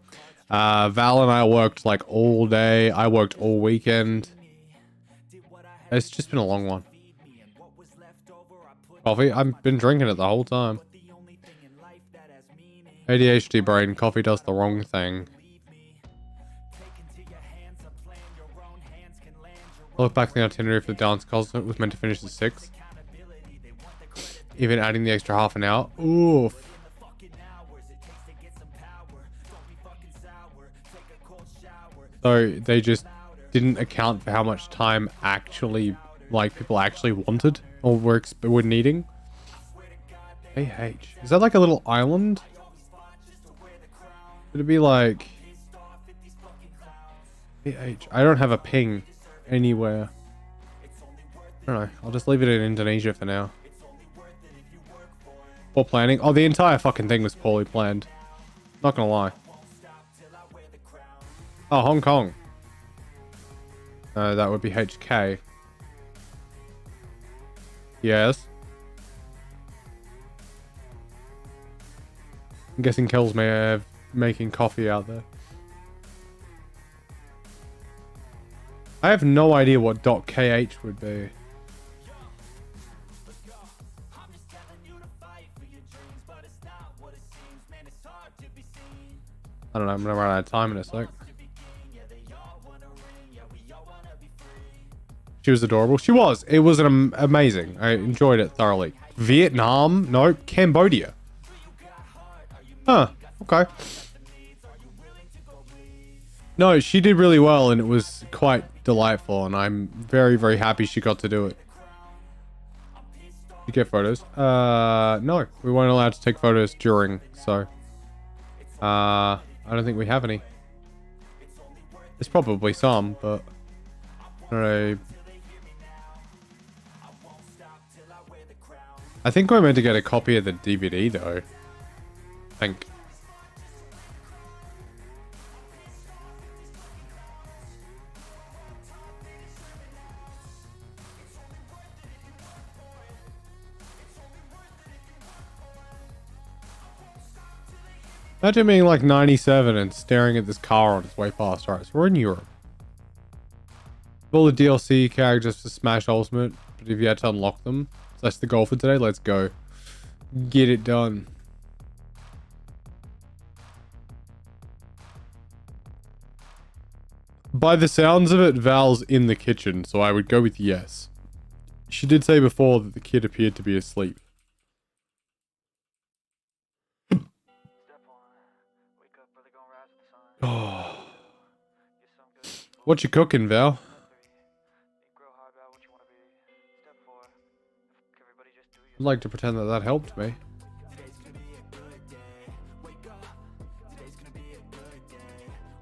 Val and I worked like all day. I worked all weekend. It's just been a long one. Coffee? I've been drinking it the whole time. ADHD brain. Coffee does the wrong thing. I look back at the itinerary for the dance concert was meant to finish at 6. Even adding the extra half an hour. Oof. So they just didn't account for how much time actually, like, people actually wanted or were needing. AH. Is that like a little island? Would it be like... AH. I don't have a ping anywhere. I don't know. I'll just leave it in Indonesia for now. Poor planning. Oh, the entire fucking thing was poorly planned. Not gonna lie. Oh, Hong Kong. That would be HK. Yes. I'm guessing Kel's making coffee out there. I have no idea what .kh would be. I don't know, I'm gonna run out of time in a sec. She was adorable. She was. It was amazing. I enjoyed it thoroughly. Vietnam? No, Cambodia. Huh, okay. No, she did really well and it was quite delightful and I'm very, very happy she got to do it. Did you get photos? No, we weren't allowed to take photos during, so... I don't think we have any. There's probably some, but... I don't know. I think we're meant to get a copy of the DVD though. I think. Imagine being like 97 and staring at this car on its way past. Alright, so we're in Europe. All the DLC characters for Smash Ultimate, but if you had to unlock them, so that's the goal for today. Let's go. Get it done. By the sounds of it, Val's in the kitchen, so I would go with yes. She did say before that the kid appeared to be asleep. Oh. What you cooking, Val? I'd like to pretend that helped me.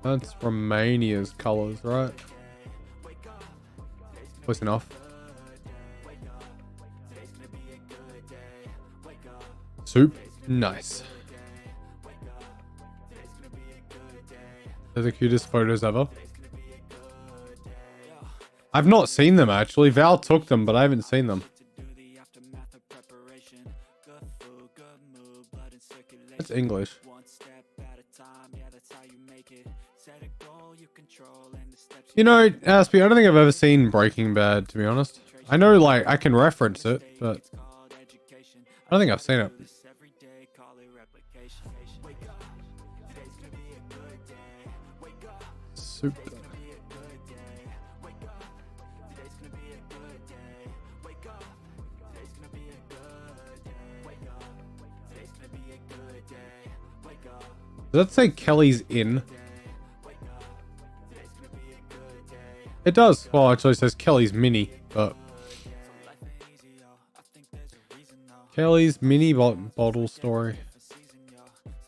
That's Romania's colours, right? Close enough. Soup? Nice. They're the cutest photos ever. I've not seen them actually. Val took them, but I haven't seen them. That's English. You know, Aspie, I don't think I've ever seen Breaking Bad, to be honest. I know, like, I can reference it, but I don't think I've seen it. Soup. Does that say Kelly's in? It does. Well, actually it says Kelly's Mini, but... Kelly's Mini bottle story.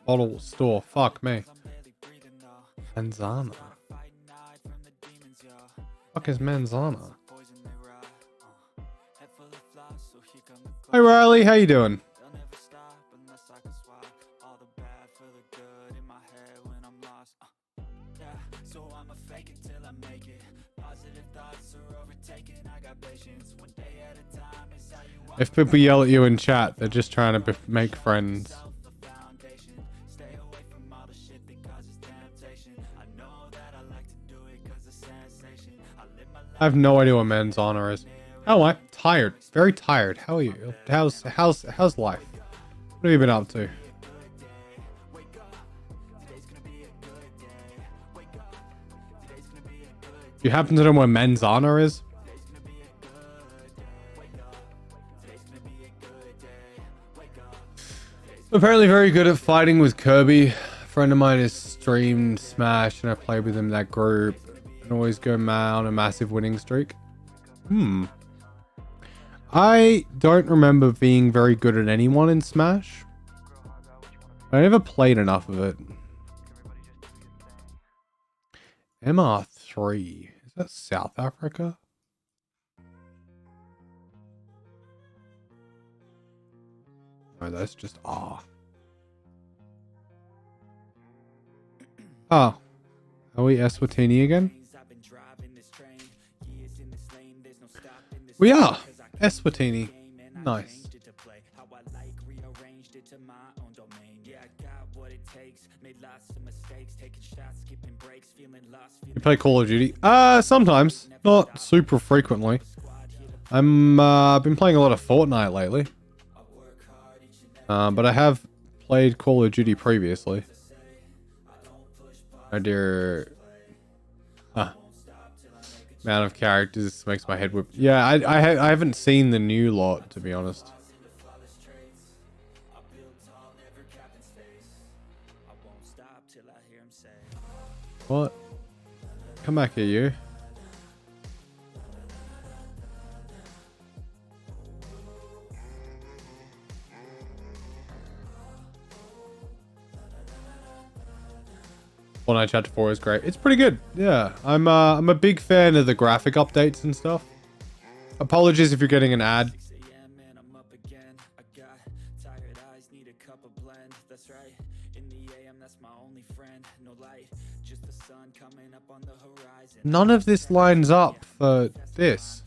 Bottle store. Fuck me. Manzana. Fuck is Manzana? Hey Riley, how you doing? If people yell at you in chat, they're just trying to make friends. I have no idea what men's honor is. How am I? Tired. Very tired. How are you? How's life? What have you been up to? You happen to know what men's honor is? Apparently very good at fighting with Kirby. A friend of mine has streamed Smash and I played with him in that group and always go on a massive winning streak. I don't remember being very good at anyone in Smash. I never played enough of it. MR3. Is that South Africa? No, that's just R. Oh. Are we Eswatini again? We are. Eswatini. Nice. You play Call of Duty? Sometimes. Not super frequently. I've been playing a lot of Fortnite lately. But I have played Call of Duty previously. Oh dear. Amount of characters makes my head whip. Yeah, I haven't seen the new lot, to be honest. What? Come back here, you. Fortnite Chapter 4 is great. It's pretty good. Yeah, I'm a big fan of the graphic updates and stuff. Apologies if you're getting an ad. None of this lines up for this.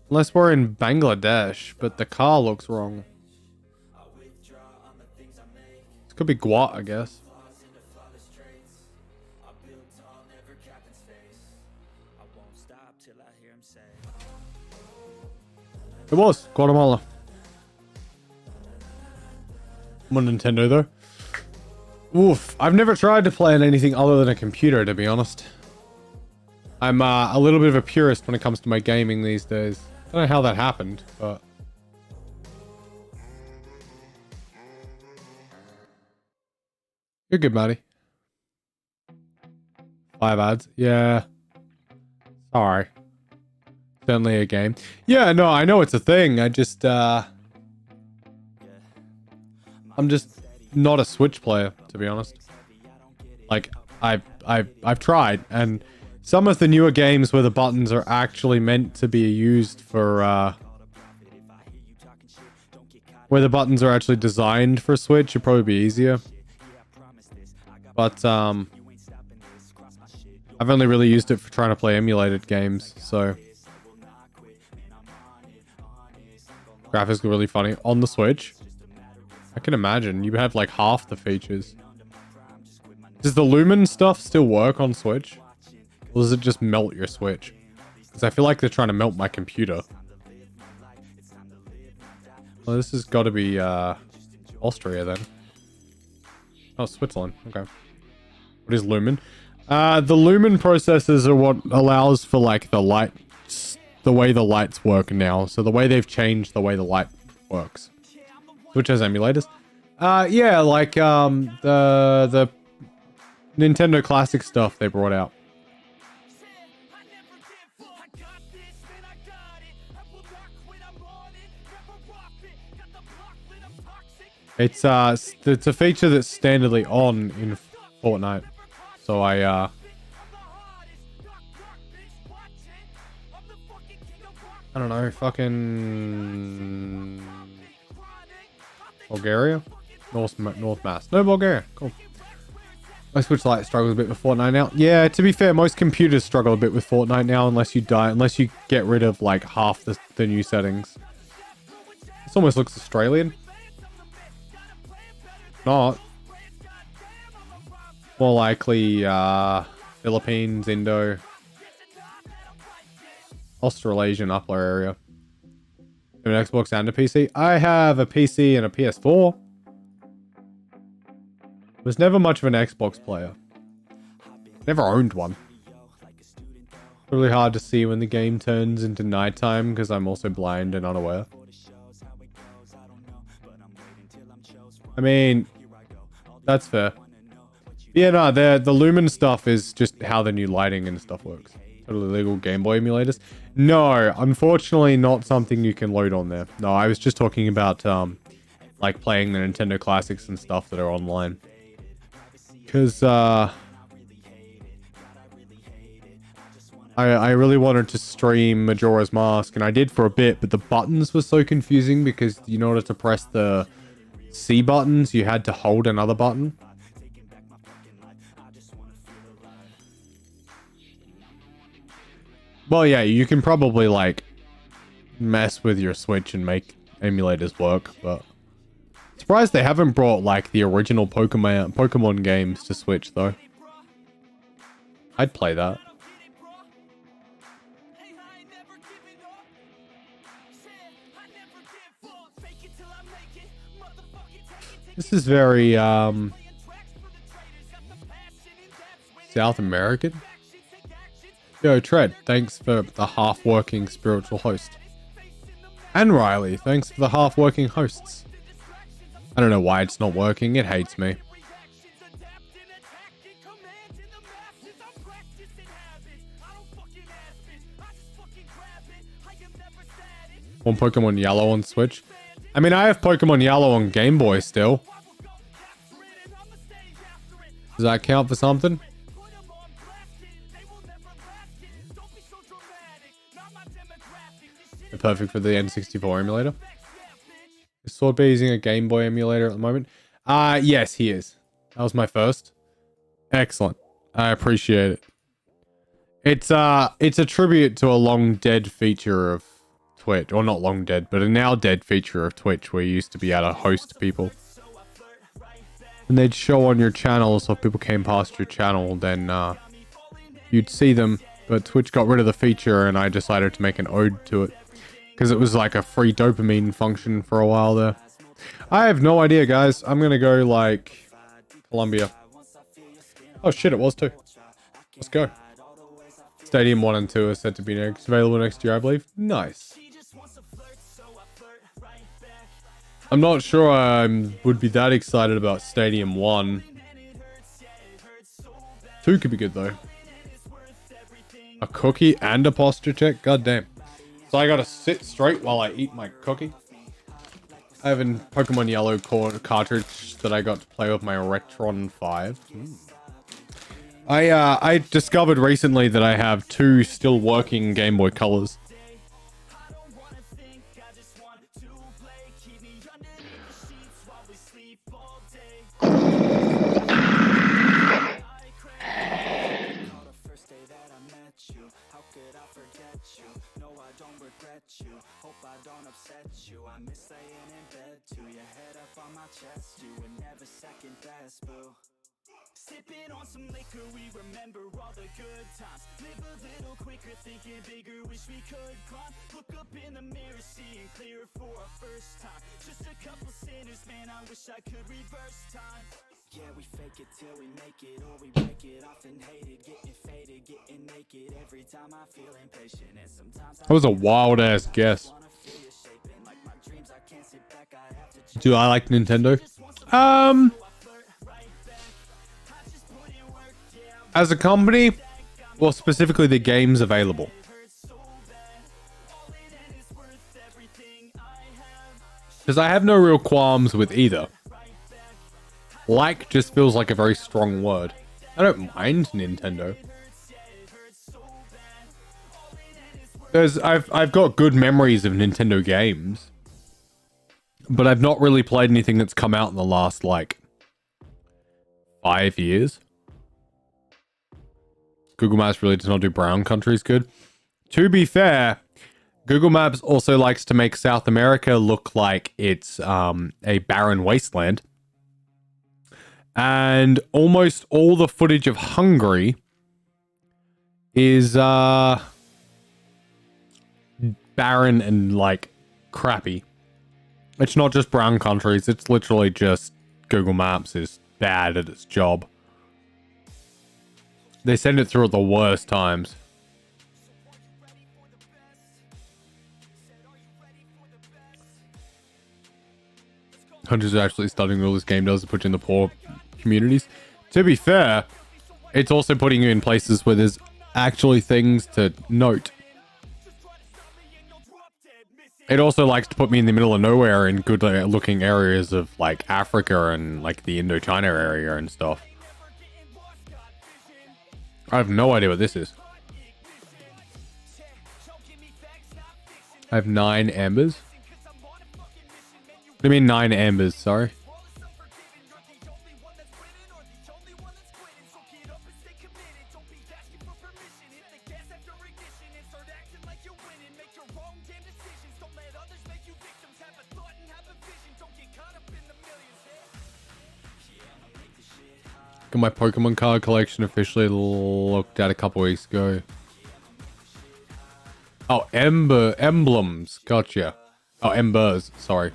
Unless we're in Bangladesh, but the car looks wrong. This could be Guat, I guess. It was Guatemala. I'm on Nintendo though. Oof, I've never tried to play on anything other than a computer, to be honest. I'm a little bit of a purist when it comes to my gaming these days. I don't know how that happened, but... You're good, Maddie. 5 ads. Yeah. Sorry. Certainly a game. Yeah, no, I know it's a thing. I just, I'm just not a Switch player, to be honest. Like, I've tried, and some of the newer games where the buttons are actually meant to be used for, where the buttons are actually designed for Switch, it'd probably be easier. But, I've only really used it for trying to play emulated games, so... Graphics are really funny. On the Switch, I can imagine. You have like half the features. Does the Lumen stuff still work on Switch? Or does it just melt your Switch? Because I feel like they're trying to melt my computer. Well, this has got to be Austria then. Oh, Switzerland. Okay. What is Lumen? The Lumen processors are what allows for like the way the lights work now. So the way they've changed the way the light works. Which has emulators. Yeah, like the Nintendo Classic stuff they brought out. It's a feature that's standardly on in Fortnite. So I don't know, fucking Bulgaria? North Mass. No, Bulgaria. Cool. My Switch Lite struggles a bit with Fortnite now. Yeah, to be fair, most computers struggle a bit with Fortnite now unless you get rid of like half the new settings. This almost looks Australian. Not. More likely Philippines, Indo, Australasian upper area. An Xbox and a PC. I have a PC and a PS4. Was never much of an Xbox player. Never owned one. Really hard to see when the game turns into nighttime because I'm also blind and unaware. I mean, that's fair. Yeah, no, the Lumen stuff is just how the new lighting and stuff works. Totally legal Game Boy emulators. No, unfortunately not something you can load on there. No, I was just talking about like playing the Nintendo Classics and stuff that are online. Because I really wanted to stream Majora's Mask, and I did for a bit, but the buttons were so confusing because in order to press the C buttons, you had to hold another button. Well, yeah, you can probably like mess with your Switch and make emulators work, but surprised they haven't brought like the original Pokemon games to Switch though. I'd play that. This is very South American. Yo, Tread, thanks for the half-working spiritual host. And Riley, thanks for the half-working hosts. I don't know why it's not working, it hates me. Want Pokemon Yellow on Switch? I mean, I have Pokemon Yellow on Game Boy still. Does that count for something? They're perfect for the N64 emulator. Is Swordbear using a Game Boy emulator at the moment? Yes, he is. That was my first. Excellent. I appreciate it. It's a tribute to a long dead feature of Twitch, or not long dead, but a now dead feature of Twitch where you used to be able to host people. And they'd show on your channel, so if people came past your channel, then you'd see them. But Twitch got rid of the feature and I decided to make an ode to it. Because it was like a free dopamine function for a while there. I have no idea, guys. I'm going to go like Colombia. Oh shit, it was too. Let's go. Stadium 1 and 2 are said to be available next year, I believe. Nice. I'm not sure I would be that excited about Stadium 1. 2 could be good though. A cookie and a posture check? God damn. So I gotta sit straight while I eat my cookie. I have a Pokemon Yellow cartridge that I got to play with my Retron 5. I discovered recently that I have 2 still working Game Boy Colors. Sipping on some liquor, we remember all the good times. Live a little quicker, thinking bigger, wish we could climb. Look up in the mirror, seeing clearer for our first time. Just a couple sinners, man, I wish I could reverse time. Yeah, we fake it till we make it, or we break it. Often hated, getting faded, getting naked. Every time I feel impatient, and sometimes That was a wild ass guess. Do I like Nintendo? As a company, well, specifically the games available. Because I have no real qualms with either. Like just feels like a very strong word. I don't mind Nintendo. I've got good memories of Nintendo games, but I've not really played anything that's come out in the last like 5 years. Google Maps really does not do brown countries good. To be fair, Google Maps also likes to make South America look like it's a barren wasteland. And almost all the footage of Hungary is barren and like crappy. It's not just brown countries, it's literally just Google Maps is bad at its job. They send it through at the worst times. Hunters are actually studying all this game does to put you in the poor communities. To be fair, it's also putting you in places where there's actually things to note. It also likes to put me in the middle of nowhere in good looking areas of like Africa and like the Indochina area and stuff. I have no idea what this is. I have 9 embers. What do you mean 9 embers? Sorry. Got my Pokemon card collection officially looked at a couple weeks ago. Oh, emblems. Gotcha. Oh, embers. Sorry.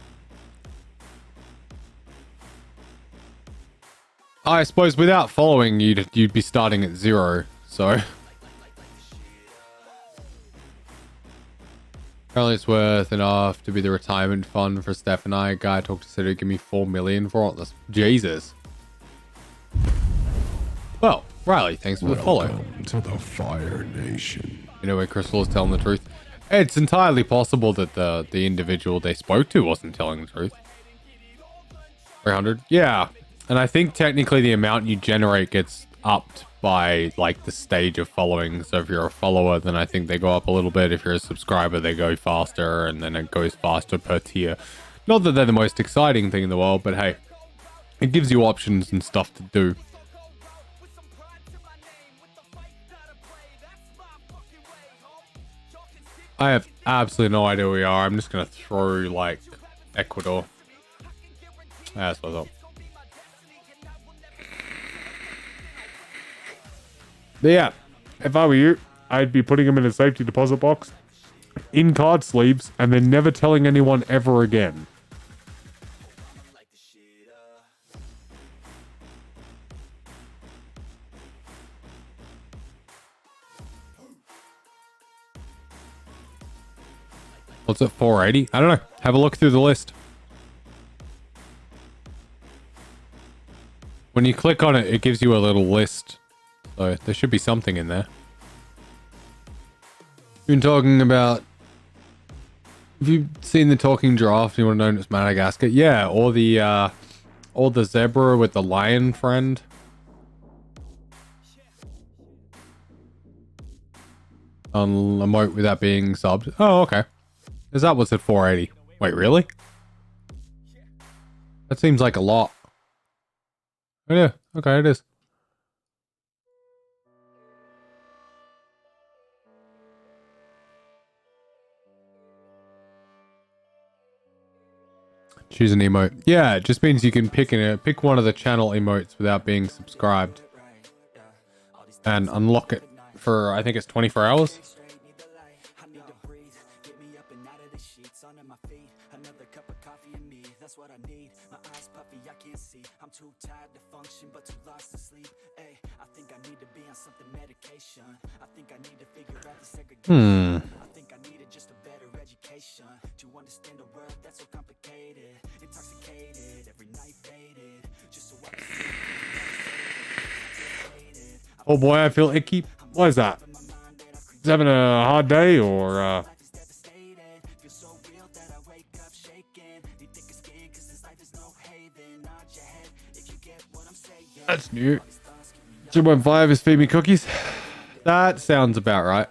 I suppose without following, you'd be starting at 0. So apparently it's worth enough to be the retirement fund for Steph and I. A guy talked to said he'd give me 4 million for it. That's Jesus. Well, Riley, thanks for the follow. Welcome to the Fire Nation. You know where Crystal is telling the truth? It's entirely possible that the individual they spoke to wasn't telling the truth. 300? Yeah. And I think technically the amount you generate gets upped by like the stage of following. So if you're a follower, then I think they go up a little bit. If you're a subscriber, they go faster, and then it goes faster per tier. Not that they're the most exciting thing in the world, but hey, it gives you options and stuff to do. I have absolutely no idea where we are. I'm just going to throw, like, Ecuador. That's what I thought. But yeah, if I were you, I'd be putting them in a safety deposit box, in card sleeves, and then never telling anyone ever again. What's it, 480? I don't know. Have a look through the list. When you click on it, it gives you a little list. So there should be something in there. Been talking about... Have you seen the talking giraffe? You want to know it's Madagascar? Yeah, or the zebra with the lion friend. Emote without being subbed. Oh, okay. Is that what's at 480? Wait, really? That seems like a lot. Oh yeah, okay, it is. Choose an emote. Yeah, it just means you can pick one of the channel emotes without being subscribed. And unlock it for, I think it's 24 hours. Hmm. Oh boy, I feel icky. What is that? Is having a hard day or That's new. 2.5 is feed me cookies. That sounds about right.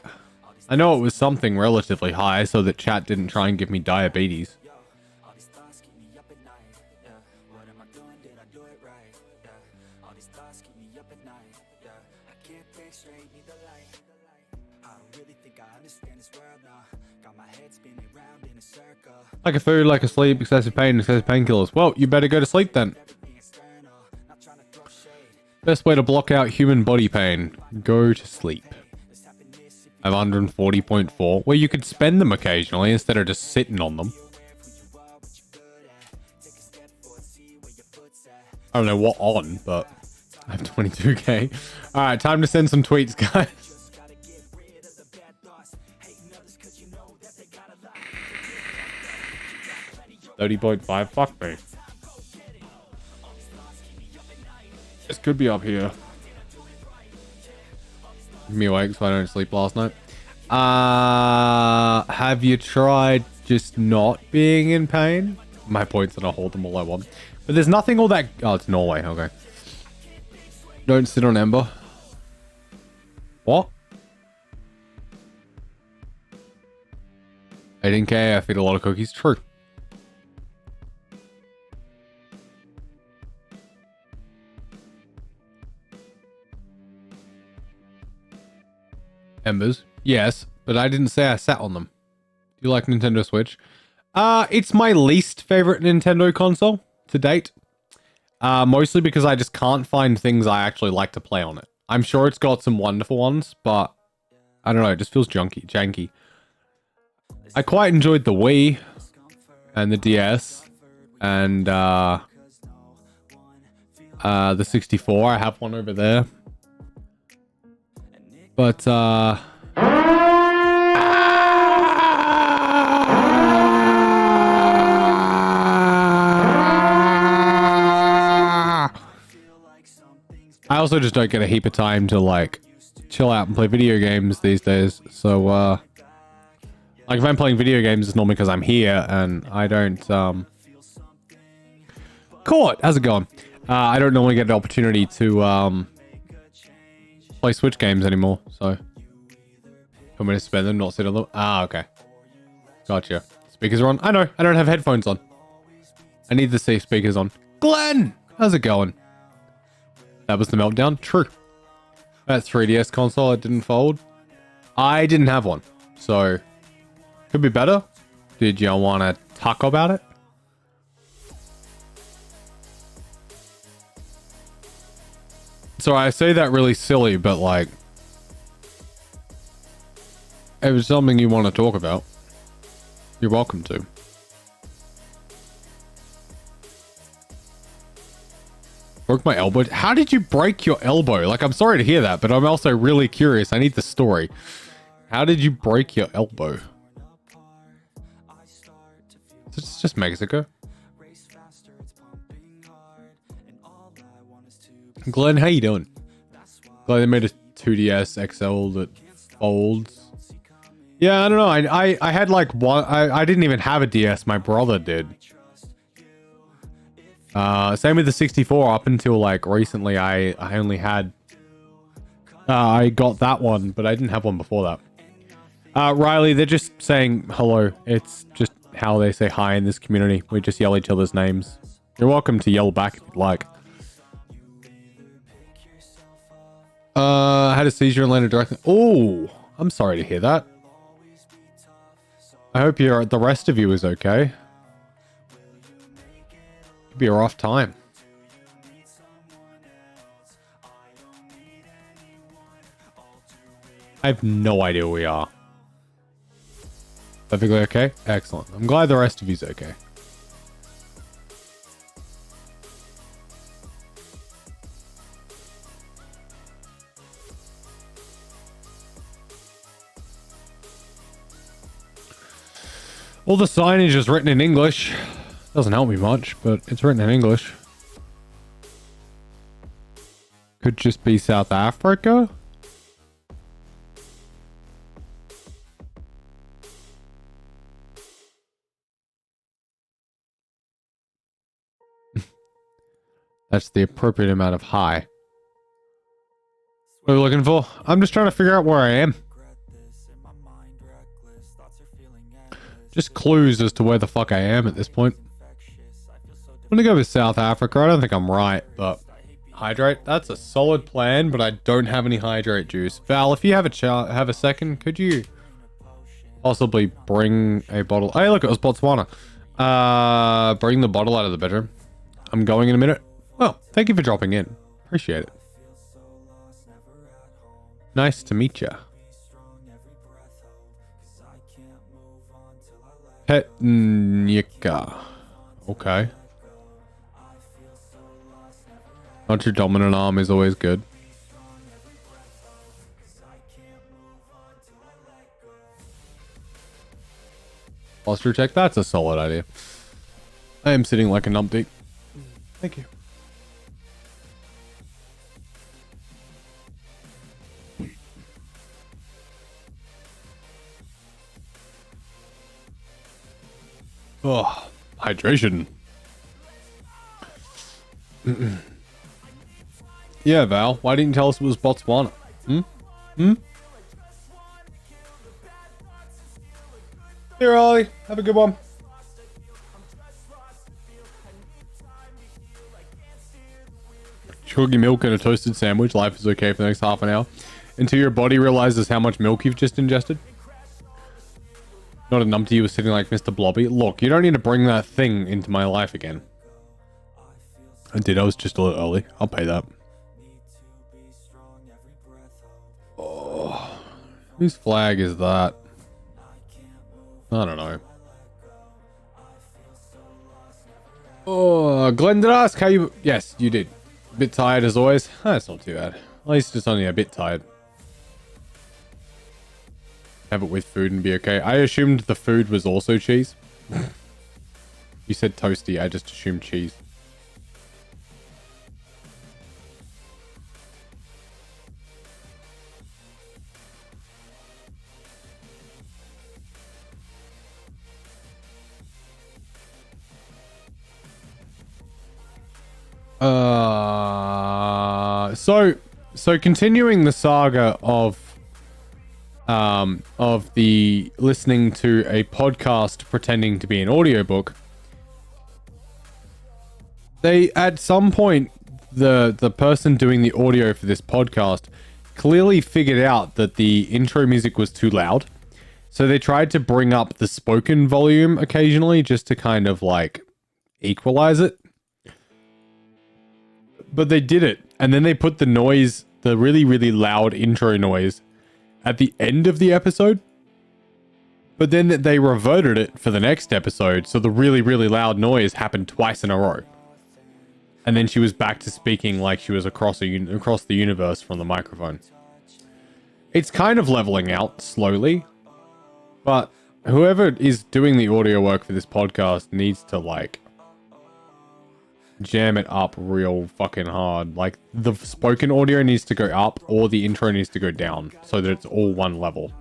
I know it was something relatively high so that chat didn't try and give me diabetes. Like a food, like a sleep, excessive pain, excessive painkillers. Well, you better go to sleep then. Best way to block out human body pain. Go to sleep. I have 140.4. Well, you could spend them occasionally instead of just sitting on them. I don't know what on, but I have 22k. Alright, time to send some tweets, guys. 30.5, fuck me. This could be up here. Me awake so I don't sleep last night. Have you tried just not being in pain? My points and I'll hold them all I want. But there's nothing all that... Oh, it's Norway, okay. Don't sit on Ember. What? 18k, I feed a lot of cookies. True. Embers? Yes, but I didn't say I sat on them. Do you like Nintendo Switch? It's my least favorite Nintendo console to date. Mostly because I just can't find things I actually like to play on it. I'm sure it's got some wonderful ones, but I don't know, it just feels janky. I quite enjoyed the Wii and the DS and the 64. I have one over there. But I also just don't get a heap of time to like chill out and play video games these days. So like if I'm playing video games, it's normally because I'm here and I don't Court, how's it going? I don't normally get an opportunity to play Switch games anymore, so I'm gonna spend them, not sit on them. Ah, okay. Gotcha. Speakers are on. I know, I don't have headphones on. I need to see speakers on. Glenn! How's it going? That was the meltdown? True. That 3DS console, it didn't fold. I didn't have one, so could be better. Did you want to talk about it? So I say that really silly, but like, if it's something you want to talk about, you're welcome to. Broke my elbow. How did you break your elbow? Like, I'm sorry to hear that, but I'm also really curious. I need the story. How did you break your elbow? It's just Mexico. Glenn, how you doing? Glad they made a 2DS XL that folds. Yeah, I don't know. I had like one. I didn't even have a DS. My brother did. Same with the 64. Up until like recently, I only had. I got that one, but I didn't have one before that. Riley, they're just saying hello. It's just how they say hi in this community. We just yell each other's names. You're welcome to yell back if you'd like. Had a seizure and landed directly. Oh, I'm sorry to hear that. I hope the rest of you is okay. Could be a rough time. I have no idea where we are. Perfectly okay? Excellent. I'm glad the rest of you's okay. All the signage is written in English. Doesn't help me much, but it's written in English. Could just be South Africa. That's the appropriate amount of high. What are we looking for? I'm just trying to figure out where I am. Just clues as to where the fuck I am at this point. I'm gonna go with South Africa. I don't think I'm right, but hydrate. That's a solid plan, but I don't have any hydrate juice. Val, if you have a second, could you possibly bring a bottle? Hey, look, it was Botswana. Bring the bottle out of the bedroom. I'm going in a minute. Well, thank you for dropping in. Appreciate it. Nice to meet ya. Petnyika. Okay. Not your dominant arm is always good. Posture check. That's a solid idea. I am sitting like a numpty. Thank you. Oh, hydration. Yeah, Val. Why didn't you tell us it was Botswana? Here, Ollie. Have a good one. Chuggy milk and a toasted sandwich. Life is okay for the next half an hour. Until your body realizes how much milk you've just ingested. Not a numpty, you were sitting like Mr. Blobby. Look, you don't need to bring that thing into my life again. I did, I was just a little early. I'll pay that. Oh, whose flag is that? I don't know. Oh, Glenn, did I ask how you... Yes, you did. A bit tired as always. That's not too bad. At least it's only a bit tired. Have it with food and be okay. I assumed the food was also cheese. You said toasty. I just assumed cheese. So continuing the saga of the listening to a podcast pretending to be an audiobook, they at some point the person doing the audio for this podcast clearly figured out that the intro music was too loud, so they tried to bring up the spoken volume occasionally just to kind of like equalize it. But they did it, and then they put the noise, the really, really loud intro noise, at the end of the episode. But then they reverted it for the next episode, so the really, really loud noise happened twice in a row. And then she was back to speaking like she was across the universe from the microphone. It's kind of leveling out slowly, but whoever is doing the audio work for this podcast needs to like jam it up real fucking hard. Like the spoken audio needs to go up or the intro needs to go down so that it's all one level.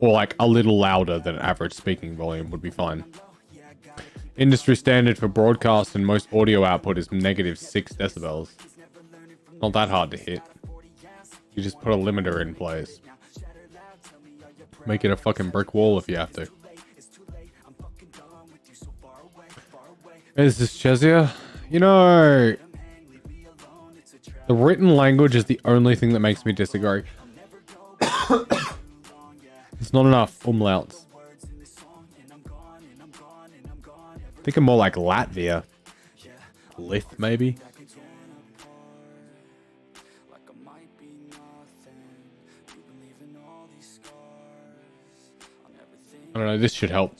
Or like a little louder than average speaking volume would be fine. Industry standard for broadcast and most audio output is -6 decibels. Not that hard to hit. You just put a limiter in place. Make it a fucking brick wall if you have to. Is this Chesia? You know, the written language is the only thing that makes me disagree. It's not enough umlauts. I think I'm more like Latvia. Lith, maybe? I don't know, this should help.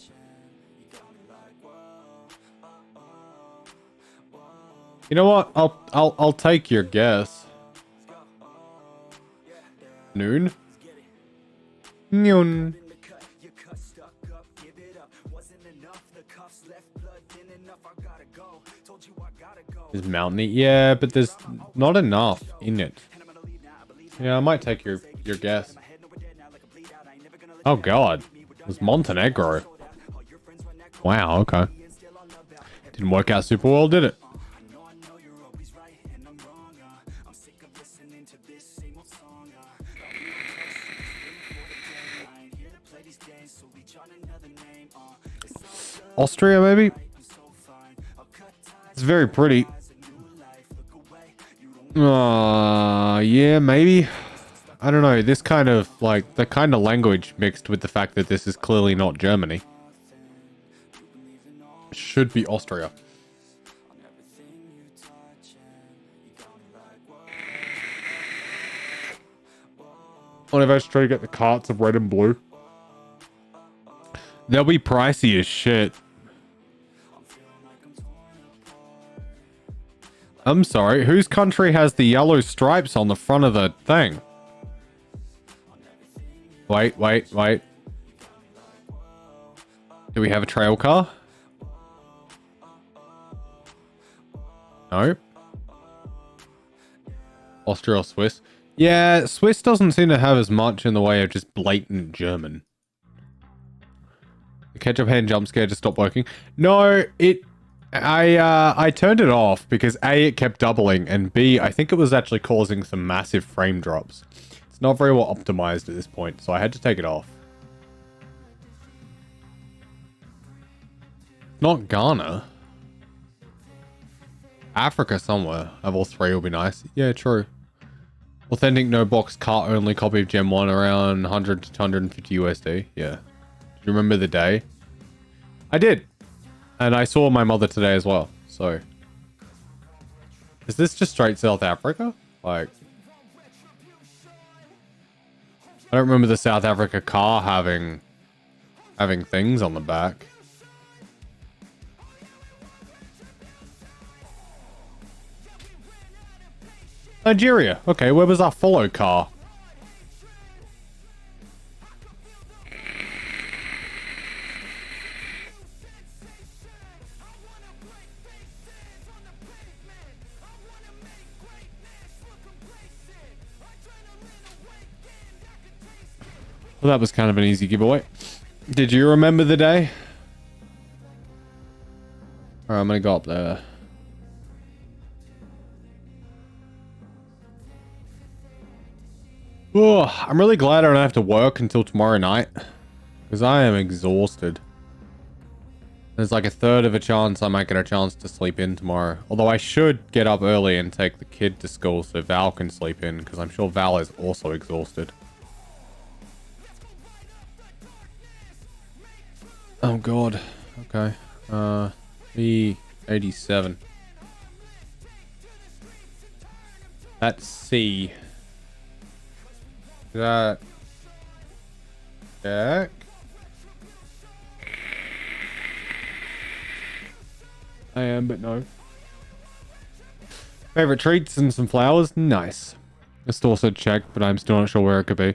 You know what? I'll take your guess. Noon? Noon. Is mountainy? Yeah, but there's not enough in it. Yeah, I might take your guess. Oh god. It was Montenegro. Wow, okay. Didn't work out super well, did it? Austria, maybe? It's very pretty. Yeah, maybe. I don't know. This kind of, like, the kind of language mixed with the fact that this is clearly not Germany. Should be Austria. What if I just try to get the carts of red and blue? They'll be pricey as shit. I'm sorry, whose country has the yellow stripes on the front of the thing? Wait. Do we have a trail car? No. Austria or Swiss? Yeah, Swiss doesn't seem to have as much in the way of just blatant German. The ketchup hand jump scare just stopped working. No, I turned it off because A, it kept doubling, and B, I think it was actually causing some massive frame drops. It's not very well optimized at this point, so I had to take it off. Not Ghana. Africa somewhere. Of all three will be nice. Yeah, true. Authentic no box cart only copy of Gen 1 around 100 to 250 USD. Yeah. Do you remember the day? I did. And I saw my mother today as well. So. Is this just straight South Africa? Like. I don't remember the South Africa car having things on the back. Nigeria. Okay, where was our follow car? Well, that was kind of an easy giveaway. Did you remember the day? Alright, I'm gonna go up there. Oh, I'm really glad I don't have to work until tomorrow night. Because I am exhausted. There's like a third of a chance I might get a chance to sleep in tomorrow. Although I should get up early and take the kid to school so Val can sleep in. Because I'm sure Val is also exhausted. Oh god. Okay. E87. That's C. That Jack. I am, but no. Favorite treats and some flowers? Nice. The store said check, but I'm still not sure where it could be.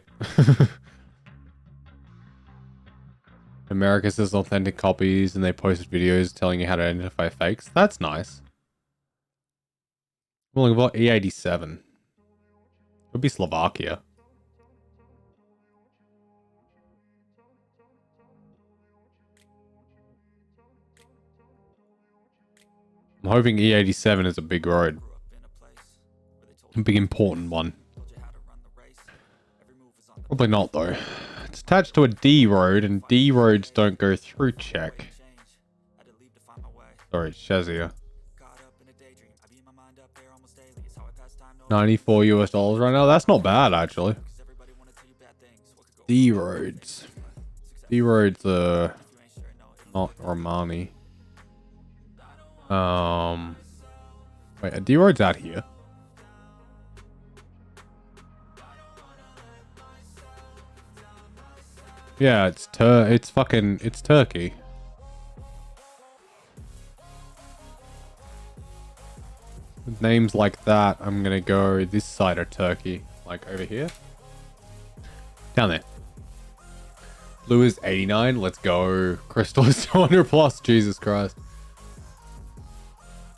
America says authentic copies, and they posted videos telling you how to identify fakes. That's nice. Well, about E87. Could be Slovakia. I'm hoping E87 is a big road. A big important one. Probably not though. It's attached to a D road and D roads don't go through check. Sorry, Shazia. 94 US dollars right now. That's not bad actually. D roads. D roads are not Romani. Wait, a D road's out here. Yeah, it's Turkey. With names like that, I'm gonna go this side of Turkey, like over here. Down there. Blue is 89. Let's go. Crystal is 200 plus. Jesus Christ.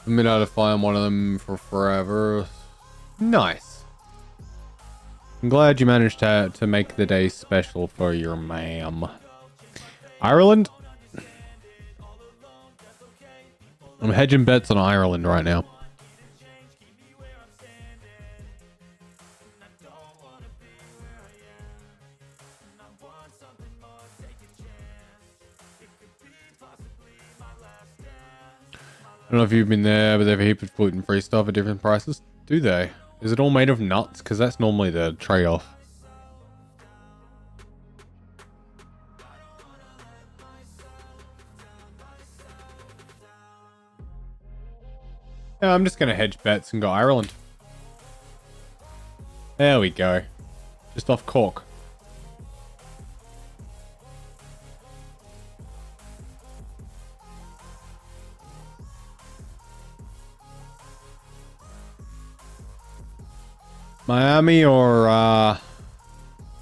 I've been able to find one of them for forever. Nice. I'm glad you managed to make the day special for your ma'am. Ireland? I'm hedging bets on Ireland right now. I don't know if you've been there, but they have a heap of gluten-free stuff at different prices. Do they? Is it all made of nuts? Because that's normally the trade-off. Yeah, I'm just going to hedge bets and go Ireland. There we go. Just off Cork. Miami or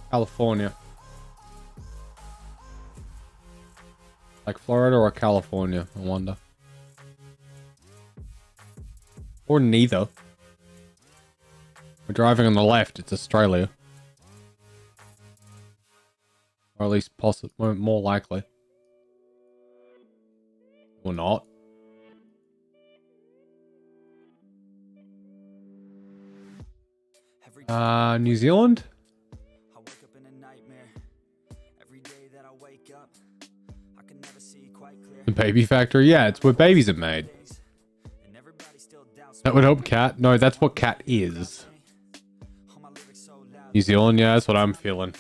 California? Like Florida or California, I wonder. Or neither. We're driving on the left, it's Australia. Or at least possibly more likely. Or not. New Zealand? The baby factory? Yeah, it's where babies are made. That would help Cat. No, that's what Cat is. New Zealand, yeah, that's what I'm feeling.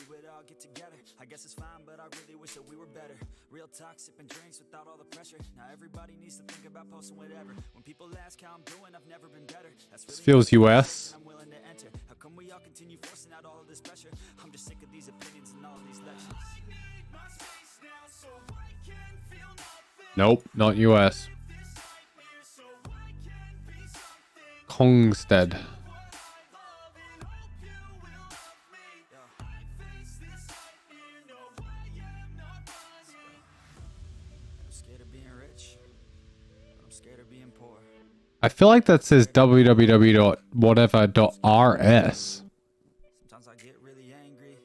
This feels US. Nope, not US. Kongstead. I feel like that says www.whatever.rs.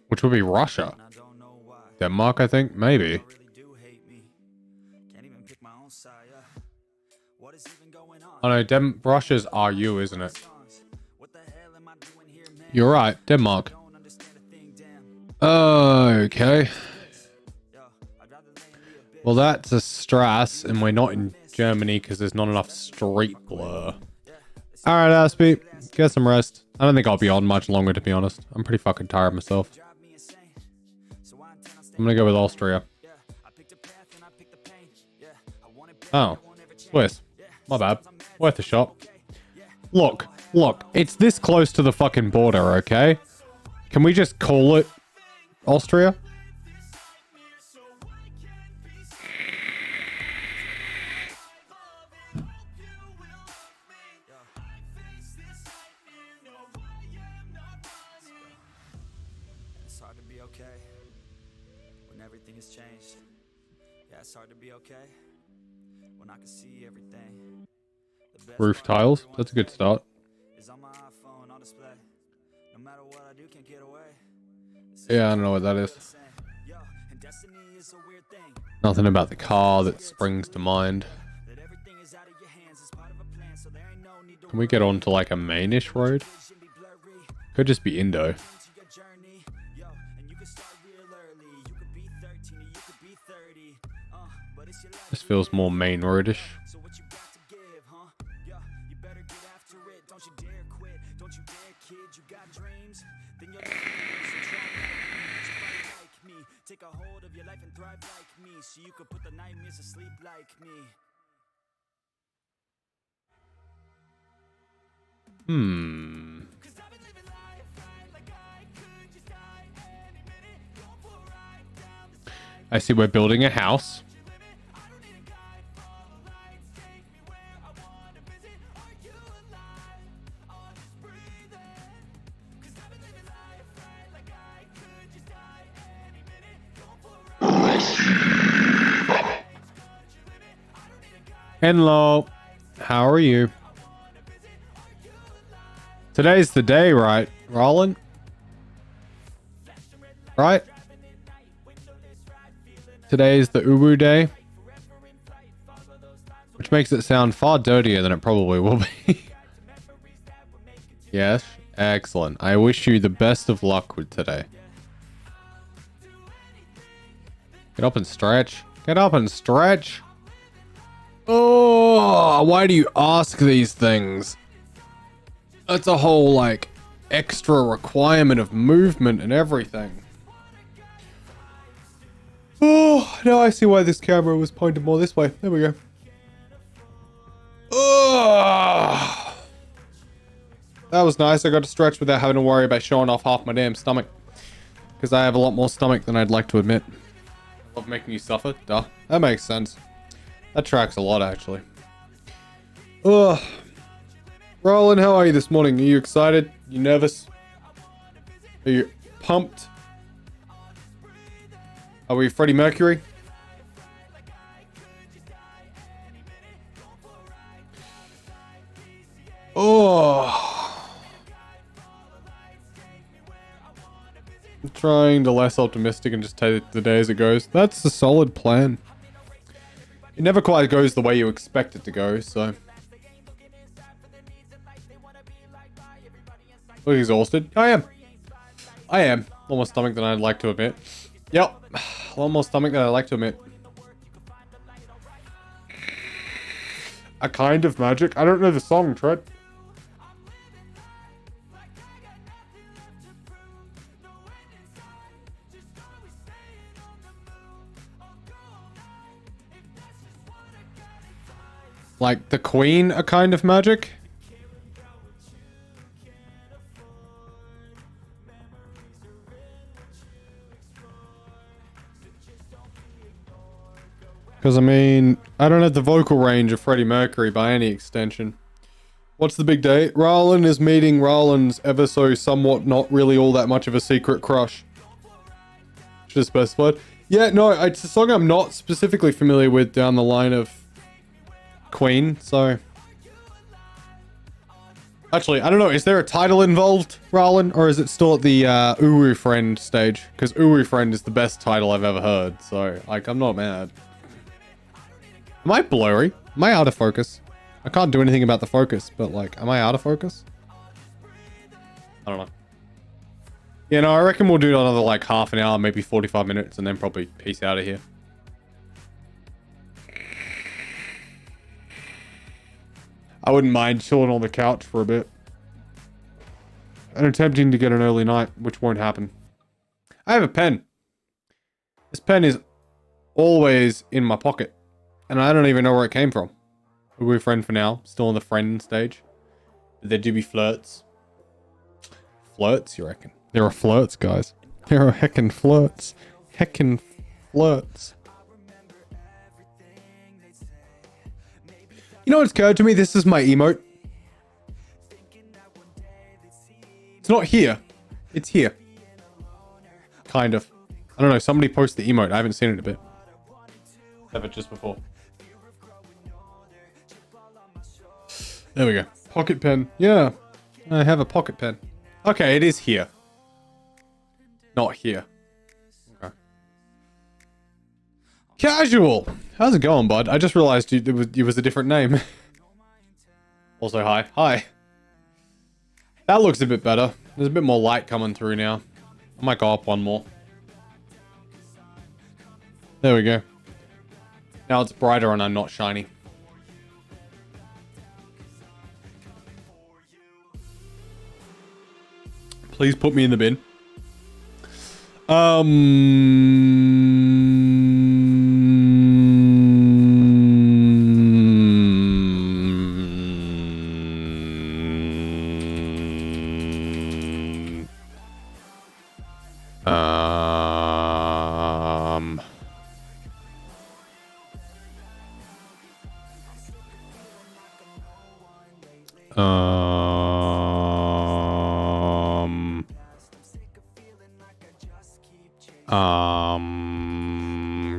Which would be Russia. Denmark, I think? Maybe. Oh no, Russia's RU, isn't it? You're right, Denmark. Okay. Well, that's a stress, and we're not in Germany because there's not enough street blur. Alright, Aspie, get some rest. I don't think I'll be on much longer, to be honest. I'm pretty fucking tired myself. I'm gonna go with Austria. Oh, Swiss. My bad. Worth a shot. Look, it's this close to the fucking border, okay? Can we just call it Austria? It's hard to be okay when everything has changed. Yeah, it's hard to be okay when I can see everything. Roof tiles. That's a good start. Yeah, I don't know what that is. Nothing about the car that springs to mind. Can we get on to like a mainish road? Could just be Indo. This feels more main roadish. Take a hold of your life and thrive like me, so you could put the nightmares to sleep like me. I see we're building a house. Hello, how are you? Today's the day, right, Roland? Right? Today's the Ubu day, which makes it sound far dirtier than it probably will be. Yes, excellent. I wish you the best of luck with today. Get up and stretch. Get up and stretch. Oh! why do you ask these things? That's a whole, like, extra requirement of movement and everything. Oh, now I see why this camera was pointed more this way. There we go. Oh, that was nice. I got to stretch without having to worry about showing off half my damn stomach. Because I have a lot more stomach than I'd like to admit. I love making you suffer. Duh. That makes sense. That tracks a lot, actually. Ugh. Roland, how are you this morning? Are you excited? You nervous? Are you pumped? Are we Freddie Mercury? Oh. I'm trying to less optimistic and just take the day as it goes. That's a solid plan. It never quite goes the way you expect it to go, so. Look exhausted. I am. I am. A lot more stomach than I'd like to admit. Yep. A lot more stomach than I'd like to admit. A kind of magic. I don't know the song, Tread. Like the Queen, a kind of magic? Because, I mean, I don't have the vocal range of Freddie Mercury by any extension. What's the big day? Roland is meeting Roland's ever so somewhat not really all that much of a secret crush. Should have specified. Yeah, no, it's a song I'm not specifically familiar with down the line of Queen, so... Actually, I don't know, is there a title involved, Roland? Or is it still at the Uwu Friend stage? Because Uwu Friend is the best title I've ever heard, so, like, I'm not mad. Am I blurry? Am I out of focus? I can't do anything about the focus, but like, am I out of focus? I don't know. Yeah, no, I reckon we'll do another like half an hour, maybe 45 minutes, and then probably peace out of here. I wouldn't mind chilling on the couch for a bit. And attempting to get an early night, which won't happen. I have a pen. This pen is always in my pocket. And I don't even know where it came from. We're friend for now. Still on the friend stage. But there do be flirts. Flirts, you reckon? There are flirts, guys. There are heckin' flirts. Heckin' flirts. You know what's occurred to me? This is my emote. It's not here. It's here. Kind of. I don't know. Somebody posted the emote. I haven't seen it in a bit. Have it just before. There we go. Pocket pen. Yeah. I have a pocket pen. Okay, it is here. Not here. Okay. Casual! How's it going, bud? I just realized you was a different name. Also, hi. Hi. That looks a bit better. There's a bit more light coming through now. I might go up one more. There we go. Now it's brighter and I'm not shiny. Please put me in the bin.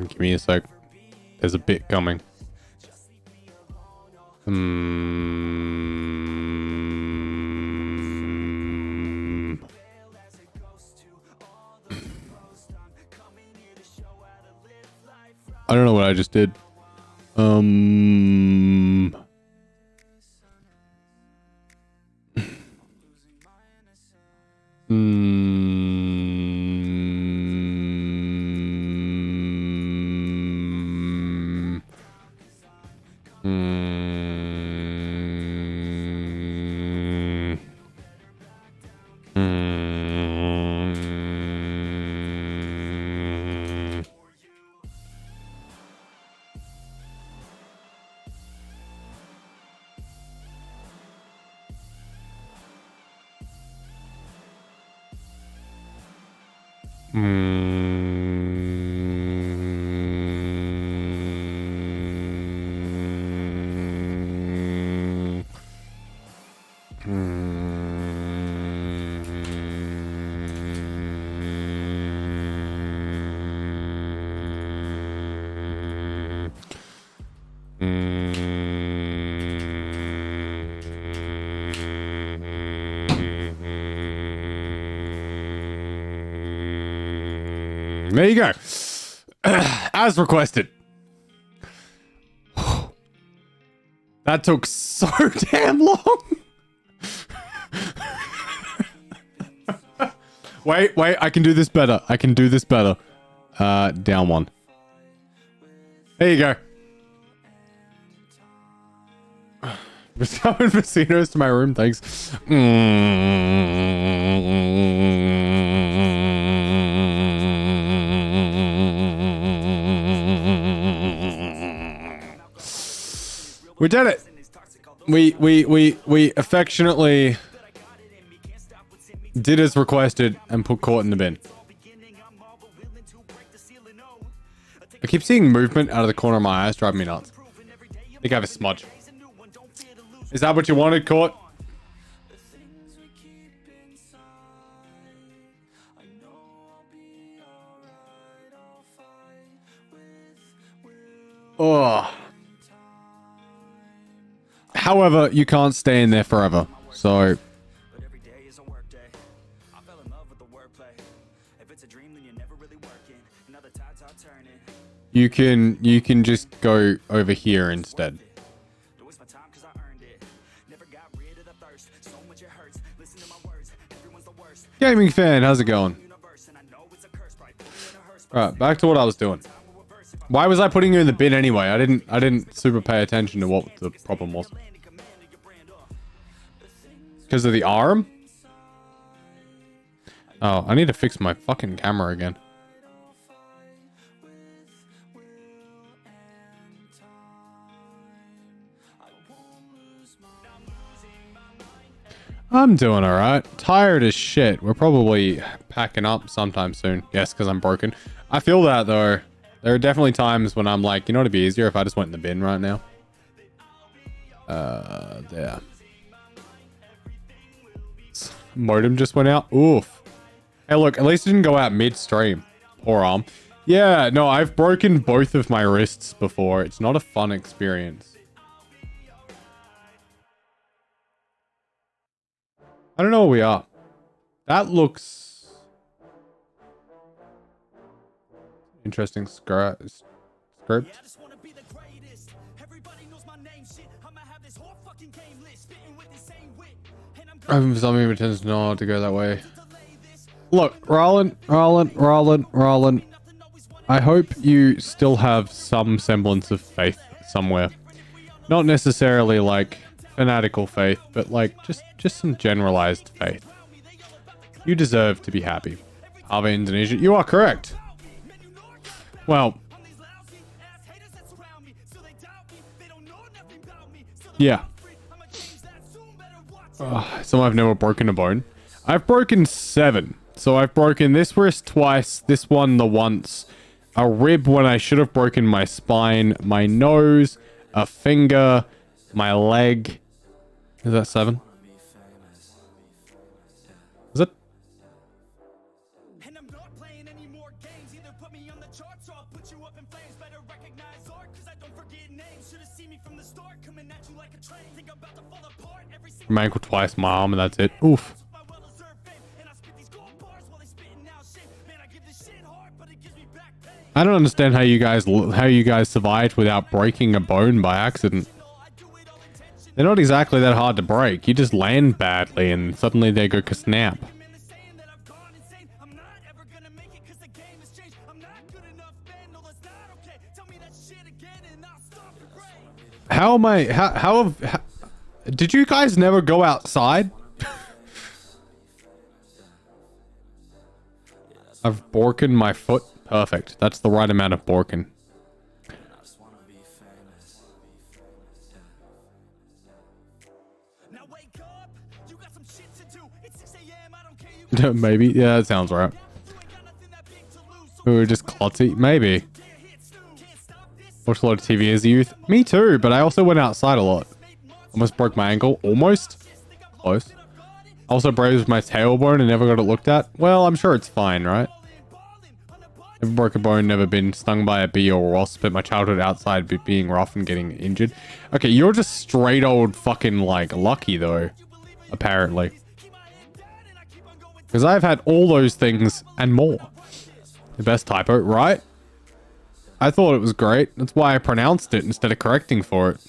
Give me a sec. There's a bit coming. I don't know what I just did. There you go. As requested. That took so damn long. Wait, I can do this better. I can do this better. Down one. There you go. Summon Vecinos to my room, thanks. We did it. We affectionately did as requested and put Court in the bin. I keep seeing movement out of the corner of my eyes, driving me nuts. I think I have a smudge. Is that what you wanted, Court? Oh. However, you can't stay in there forever, so... You can just go over here instead. Gaming fan, how's it going? Alright, back to what I was doing. Why was I putting you in the bin anyway? I didn't super pay attention to what the problem was. Because of the arm? Oh, I need to fix my fucking camera again. I'm doing alright. Tired as shit. We're probably packing up sometime soon. Yes, because I'm broken. I feel that though. There are definitely times when I'm like, you know, it'd be easier if I just went in the bin right now. There. Modem just went out. Oof. Hey, look, at least it didn't go out mid-stream. Poor arm. Yeah, no, I've broken both of my wrists before. It's not a fun experience. I don't know where we are. That looks... interesting script. I'm for something who pretends not to go that way. Look, Roland. I hope you still have some semblance of faith somewhere. Not necessarily like fanatical faith, but like just some generalized faith. You deserve to be happy. Harvey, Indonesia. You are correct. Well, yeah. So I've never broken a bone. I've broken 7. So I've broken this wrist twice, this one the once, a rib when I should have broken my spine, my nose, a finger, my leg. Is that 7? Is it? My ankle twice, my arm, and that's it. Oof. I don't understand how you guys survived without breaking a bone by accident. They're not exactly that hard to break. You just land badly and suddenly they go snap. How am I? How did you guys never go outside? I've broken my foot. Perfect. That's the right amount of broken. Maybe. Yeah, that sounds right. We were just klutzy. Maybe. Watched a lot of TV as a youth. Me too, but I also went outside a lot. Almost broke my ankle. Almost. Close. Also bruised my tailbone and never got it looked at. Well, I'm sure it's fine, right? Never broke a bone, never been stung by a bee or wasp. Spent my childhood outside being rough and getting injured. Okay, you're just straight old fucking, like, lucky, though. Apparently. Because I've had all those things and more. The best typo, right? I thought it was great. That's why I pronounced it instead of correcting for it.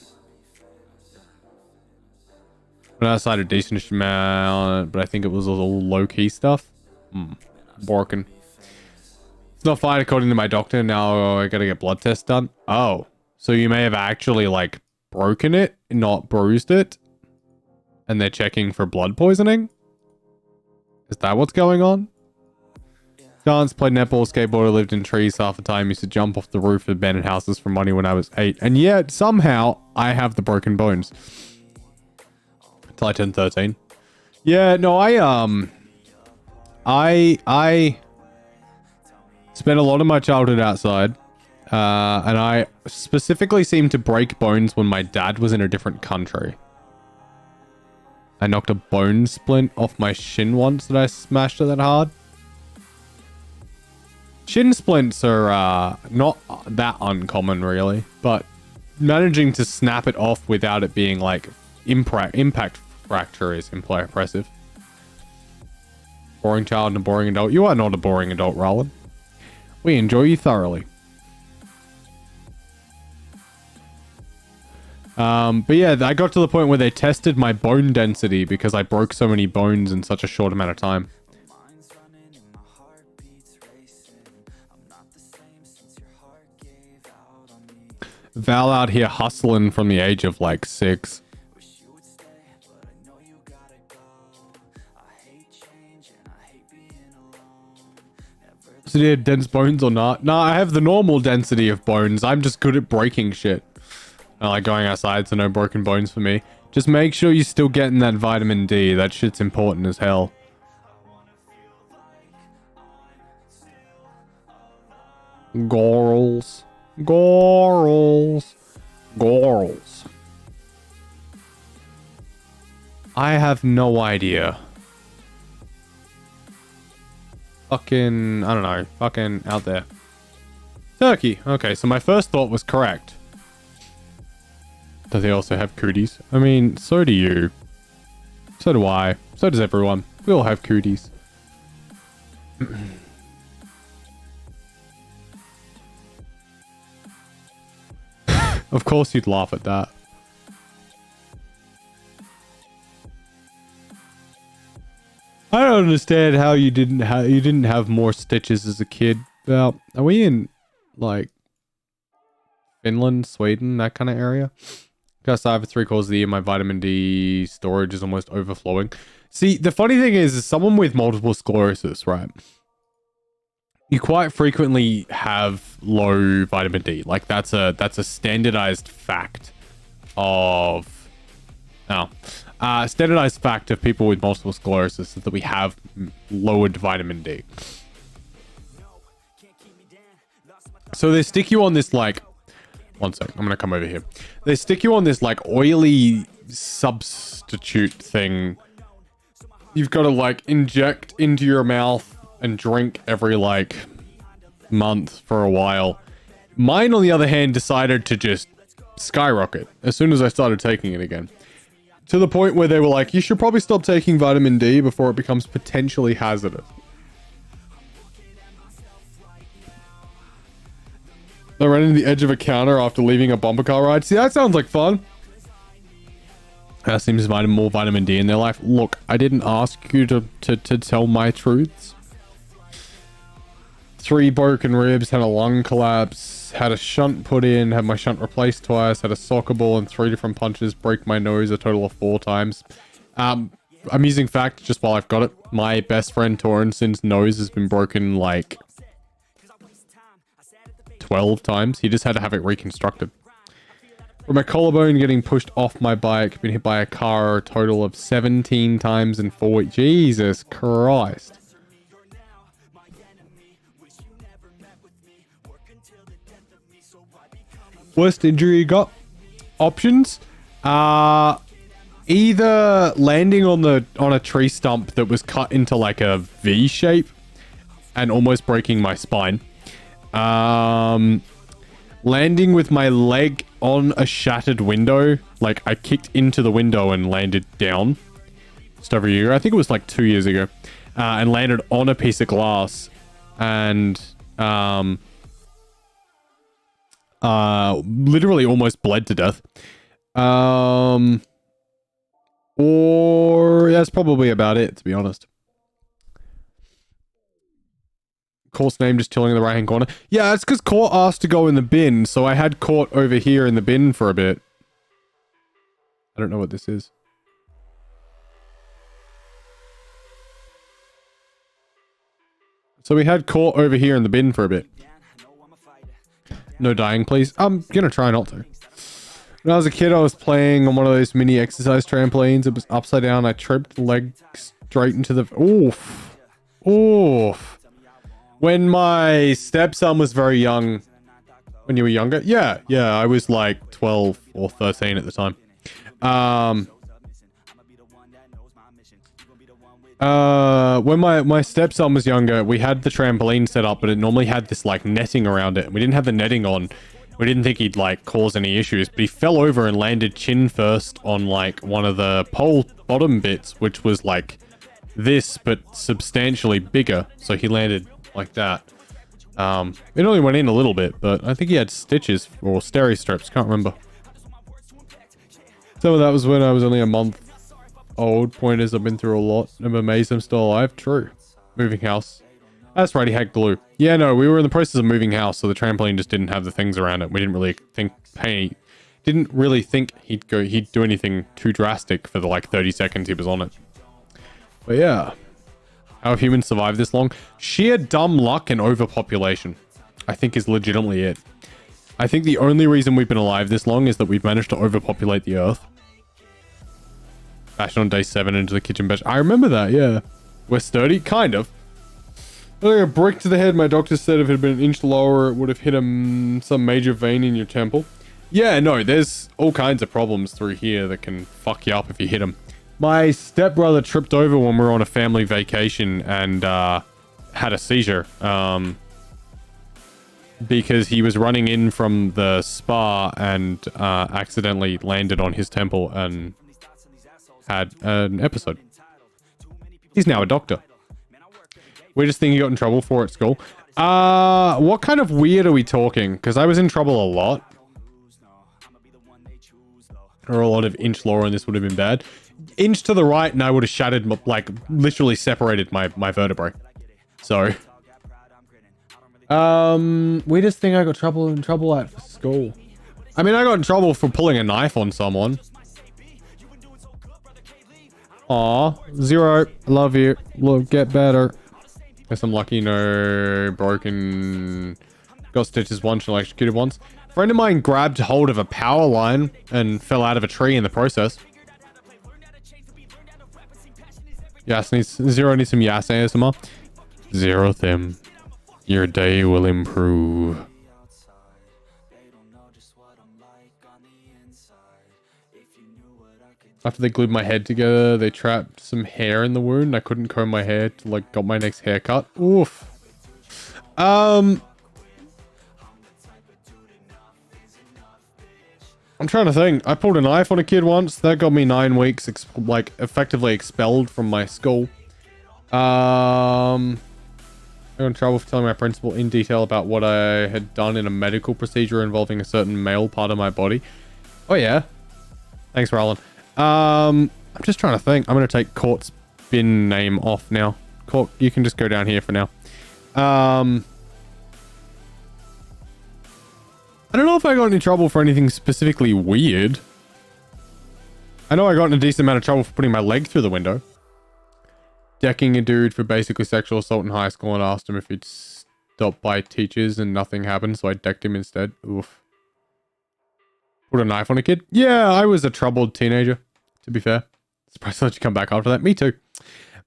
But outside a decent amount, but I think it was all low-key stuff. Borkin. It's not fine according to my doctor. Now I gotta get blood tests done. Oh. So you may have actually, like, broken it, not bruised it. And they're checking for blood poisoning? Is that what's going on? Dance, played netball, skateboarder, lived in trees half the time, used to jump off the roof of abandoned houses for money when I was 8. And yet, somehow, I have the broken bones. Till I turned 13. Yeah, no, I spent a lot of my childhood outside. And I specifically seemed to break bones when my dad was in a different country. I knocked a bone splint off my shin once that I smashed it that hard. Shin splints are not that uncommon, really. But managing to snap it off without it being, like, impact fracture is impressive. Boring child and a boring adult. You are not a boring adult, Roland. We enjoy you thoroughly. But yeah, I got to the point where they tested my bone density because I broke so many bones in such a short amount of time. Val out here hustling from the age of like 6. So do you have dense bones or not? No, I have the normal density of bones. I'm just good at breaking shit. I like going outside, so no broken bones for me. Just make sure you're still getting that vitamin D. That shit's important as hell. Gorals. Gorals. Gorals. I have no idea. Fucking, I don't know. Fucking out there. Turkey. Okay, so my first thought was correct. Do they also have cooties? I mean, so do you. So do I. So does everyone. We all have cooties. Of course you'd laugh at that. I don't understand how you didn't have more stitches as a kid. Well, are we in like Finland, Sweden, that kind of area? Because I have 3/4 of the year, my vitamin D storage is almost overflowing. See, the funny thing is someone with multiple sclerosis, right? You quite frequently have low vitamin D. Like that's a standardized fact of standardized fact of people with multiple sclerosis is that we have lowered vitamin D. So they stick you on this like, one sec, I'm gonna come over here. They stick you on this like oily substitute thing. You've got to like inject into your mouth and drink every like month for a while. Mine, on the other hand, decided to just skyrocket as soon as I started taking it again. To the point where they were like, you should probably stop taking vitamin D before it becomes potentially hazardous. I ran into the edge of a counter after leaving a bumper car ride. See, that sounds like fun. That seems more vitamin D in their life. Look, I didn't ask you to tell my truths. 3 broken ribs, had a lung collapse, had a shunt put in, had my shunt replaced twice, had a soccer ball and 3 different punches, break my nose a total of 4 times. Amusing fact, just while I've got it, my best friend Torrenson's nose has been broken like 12 times. He just had to have it reconstructed. From my collarbone getting pushed off my bike, been hit by a car a total of 17 times in 4 weeks. Jesus Christ. Worst injury you got? Options? Either landing on a tree stump that was cut into like a V shape and almost breaking my spine. Landing with my leg on a shattered window. Like I kicked into the window and landed down. Just over a year. I think it was like 2 years ago. And landed on a piece of glass. And literally almost bled to death. Or that's probably about it, to be honest. Court's name just chilling in the right hand corner. Yeah, it's because Court asked to go in the bin, so I had Court over here in the bin for a bit. I don't know what this is. So we had Court over here in the bin for a bit. No dying, please. I'm gonna try not to. When I was a kid, I was playing on one of those mini exercise trampolines. It was upside down. I tripped, leg straight into the... Oof. Oof. When my stepson was very young... When you were younger? Yeah, I was like 12 or 13 at the time. When my stepson was younger, we had the trampoline set up, but it normally had this like netting around it. We didn't have the netting on. We didn't think he'd like cause any issues, but he fell over and landed chin first on like one of the pole bottom bits, which was like this, but substantially bigger. So he landed like that. It only went in a little bit, but I think he had stitches or steri strips. Can't remember. Some of that was when I was only a month old. Point is, I've been through a lot. I'm amazed I'm still alive. True. Moving house. That's right, he had glue. Yeah, no, we were in the process of moving house, so the trampoline just didn't have the things around it. We didn't really think, he'd do anything too drastic for the like 30 seconds he was on it. But yeah. How have humans survived this long? Sheer dumb luck and overpopulation, I think, is legitimately it. I think the only reason we've been alive this long is that we've managed to overpopulate the earth. Bashed on day 7 into the kitchen bench. I remember that, yeah. We're sturdy? Kind of. A brick to the head. My doctor said if it had been an inch lower, it would have hit some major vein in your temple. Yeah, no, there's all kinds of problems through here that can fuck you up if you hit them. My stepbrother tripped over when we were on a family vacation and had a seizure. Because he was running in from the spa and accidentally landed on his temple and had an episode. He's now a doctor. Weirdest thing you got in trouble for at school? What kind of weird are we talking? Because I was in trouble a lot. Or a lot of inch lower and this would have been bad. Inch to the right and I would have shattered, like, literally separated my vertebrae. So. Weirdest thing I got in trouble at for school. I mean, I got in trouble for pulling a knife on someone. Aw, Zero, love you. Look, get better. Guess I'm lucky, no broken... Got stitches once and electrocuted once. A friend of mine grabbed hold of a power line and fell out of a tree in the process. Yas needs... Zero needs some Yas ASMR. Zero them. Your day will improve. After they glued my head together, they trapped some hair in the wound. I couldn't comb my hair till I got my next haircut. Oof. I'm trying to think. I pulled a knife on a kid once. That got me 9 weeks, effectively expelled from my school. I got in trouble for telling my principal in detail about what I had done in a medical procedure involving a certain male part of my body. Oh, yeah. Thanks, Roland. I'm just trying to think. I'm going to take Court's bin name off now. Court, you can just go down here for now. I don't know if I got any trouble for anything specifically weird. I know I got in a decent amount of trouble for putting my leg through the window. Decking a dude for basically sexual assault in high school and asked him if he'd stop by teachers and nothing happened, so I decked him instead. Oof. Put a knife on a kid? Yeah, I was a troubled teenager, to be fair. Surprised I let you come back after that. Me too.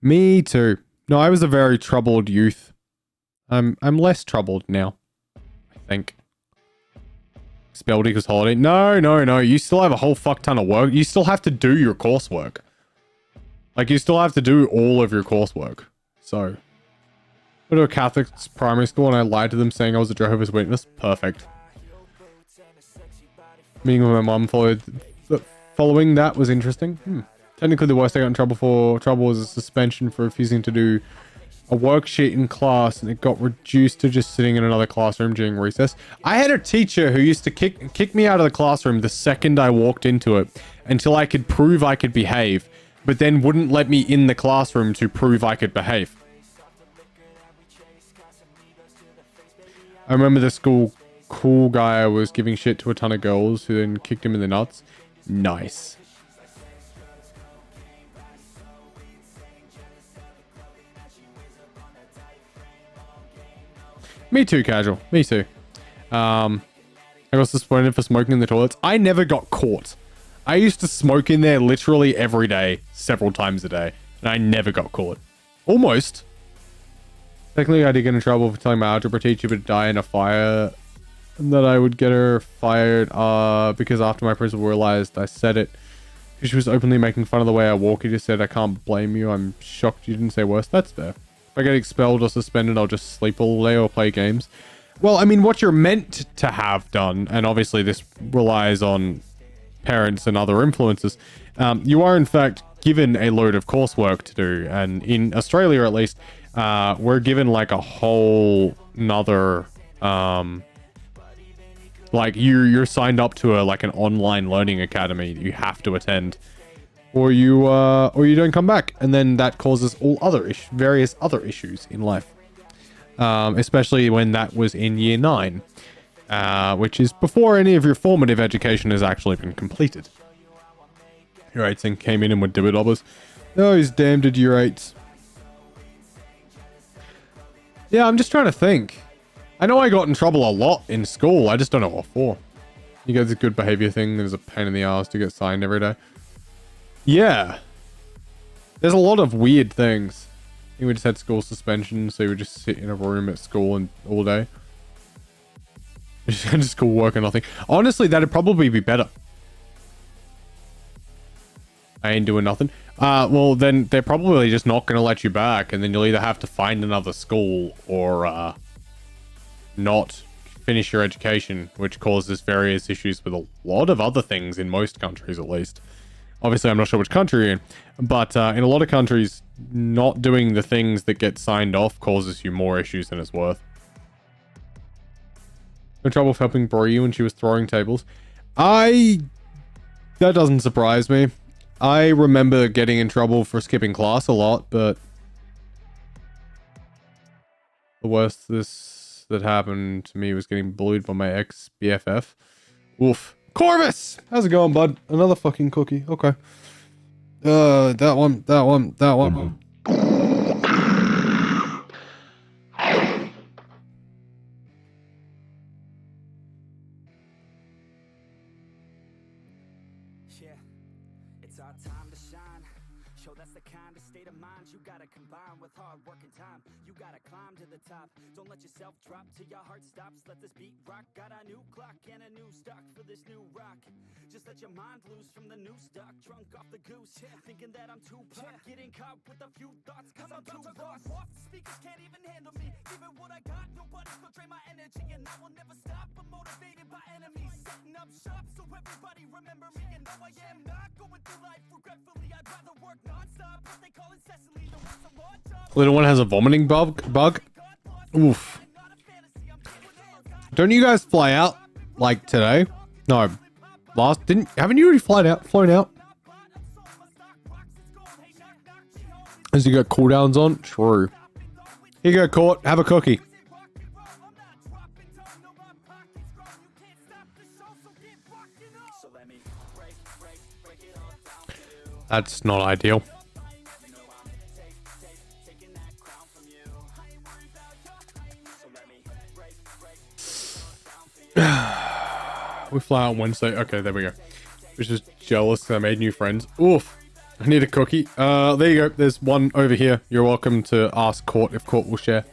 Me too. No, I was a very troubled youth. I'm less troubled now, I think. expelled because holiday. No. You still have a whole fuck ton of work. You still have to do your coursework. Like, you still have to do all of your coursework. So, go to a Catholic primary school and I lied to them saying I was a Jehovah's Witness. Perfect. Meeting with my mom following that was interesting. Technically, the worst I got in trouble was a suspension for refusing to do a worksheet in class, and it got reduced to just sitting in another classroom during recess. I had a teacher who used to kick me out of the classroom the second I walked into it until I could prove I could behave, but then wouldn't let me in the classroom to prove I could behave. I remember the school cool guy was giving shit to a ton of girls who then kicked him in the nuts. Nice. Me too, casual. Me too. I got suspended for smoking in the toilets. I never got caught. I used to smoke in there literally every day, several times a day, and I never got caught. Almost. Technically, I did get in trouble for telling my algebra teacher to die in a fire, and that I would get her fired because after my principal realized I said it, because she was openly making fun of the way I walk. He just said, "I can't blame you. I'm shocked you didn't say worse." That's fair. If I get expelled or suspended, I'll just sleep all day or play games. Well, I mean, what you're meant to have done, and obviously this relies on parents and other influences, you are in fact given a load of coursework to do. And in Australia, at least, we're given like a whole nother, like you're signed up to an online learning academy that you have to attend. Or you don't come back, and then that causes all other various other issues in life. Especially when that was in year 9, which is before any of your formative education has actually been completed. Year 8s and came in and were dibber-dobbers. Oh, he's damned at year 8s. Yeah, I'm just trying to think. I know I got in trouble a lot in school. I just don't know what for. You get this good behavior thing. There's a pain in the ass to get signed every day. Yeah. There's a lot of weird things. I think we just had school suspension, so you would just sit in a room at school and all day. Just go to school, work, and nothing. Honestly, that'd probably be better. I ain't doing nothing. Well, then they're probably just not going to let you back, and then you'll either have to find another school or not finish your education, which causes various issues with a lot of other things in most countries, at least. Obviously, I'm not sure which country you're in, but in a lot of countries, not doing the things that get signed off causes you more issues than it's worth. No trouble helping Brie when she was throwing tables. That doesn't surprise me. I remember getting in trouble for skipping class a lot, but the worst that happened to me was getting bullied by my ex-BFF. Oof. Corvus! How's it going, bud? Another fucking cookie. Okay. That one. Yeah, it's our time to shine. Show that's the kind of state of mind you gotta combine with hard work and time. You gotta climb to the top. Don't let yourself drop till your heart stops. Let this beat rock. Got a new clock and a new stock for this new rock. Just let your mind loose from the new stock. Drunk off the goose, thinking that I'm too pop. Getting caught with a few thoughts, cause I'm too lost. Off the speakers can't even handle me. Even what I got, nobody's gonna drain my energy. And I will never stop. I'm motivated by enemies. Setting up shop so everybody remember me. And no, I am not going through life regretfully. I'd rather work non-stop. What they call incessantly. The one's a raw job. Little one has a vomiting bug. Oof. Don't you guys fly out like today? No. Haven't you already flown out? As you got cooldowns on? True. Here you go, Court. Have a cookie. That's not ideal. We fly out Wednesday. Okay, there we go. Which is jealous because I made new friends. Oof. I need a cookie. There you go. There's one over here. You're welcome to ask Court if Court will share.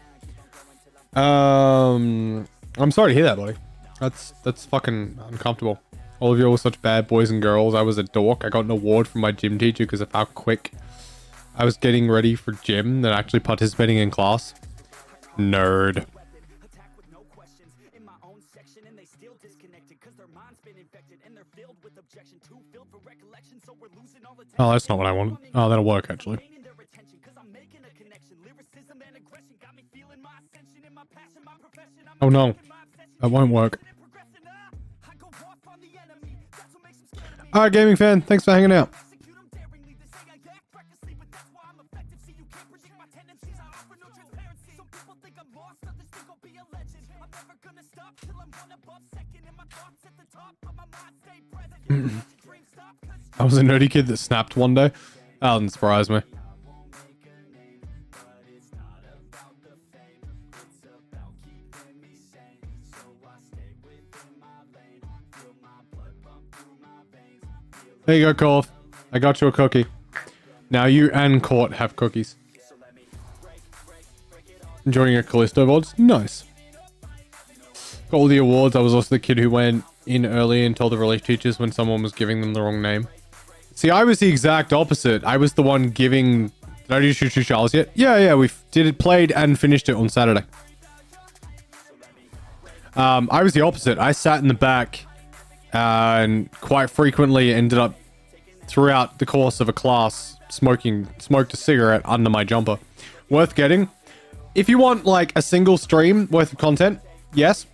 I'm sorry to hear that, buddy. That's fucking uncomfortable. All of you were such bad boys and girls. I was a dork. I got an award from my gym teacher because of how quick I was getting ready for gym than actually participating in class. Nerd. Oh, that's not what I wanted. Oh, that'll work actually. Oh no, that won't work. Alright, gaming fan, thanks for hanging out. I was a nerdy kid that snapped one day. That doesn't surprise me. There you go, Corv. I got you a cookie. Now you and Court have cookies. Enjoying your Callisto VODs? Nice. Got all the awards. I was also the kid who went in early and told the relief teachers when someone was giving them the wrong name. See, I was the exact opposite. I was the one giving... Did I do Choo Choo Charles yet? Yeah, we did it, played and finished it on Saturday. I was the opposite. I sat in the back and quite frequently ended up throughout the course of a class smoked a cigarette under my jumper. Worth getting. If you want like a single stream worth of content, yes.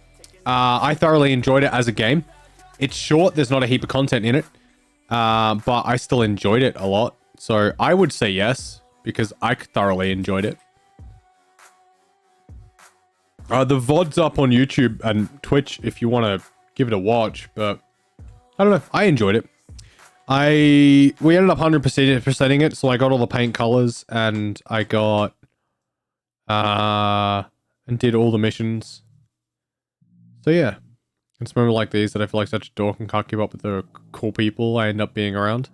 I thoroughly enjoyed it as a game. It's short, there's not a heap of content in it. But I still enjoyed it a lot. So I would say yes, because I thoroughly enjoyed it. The VOD's up on YouTube and Twitch if you want to give it a watch, but I don't know. I enjoyed it. We ended up 100%ing it, so I got all the paint colors and I got and did all the missions. So yeah, it's moments like these that I feel like such a dork and can't keep up with the cool people I end up being around.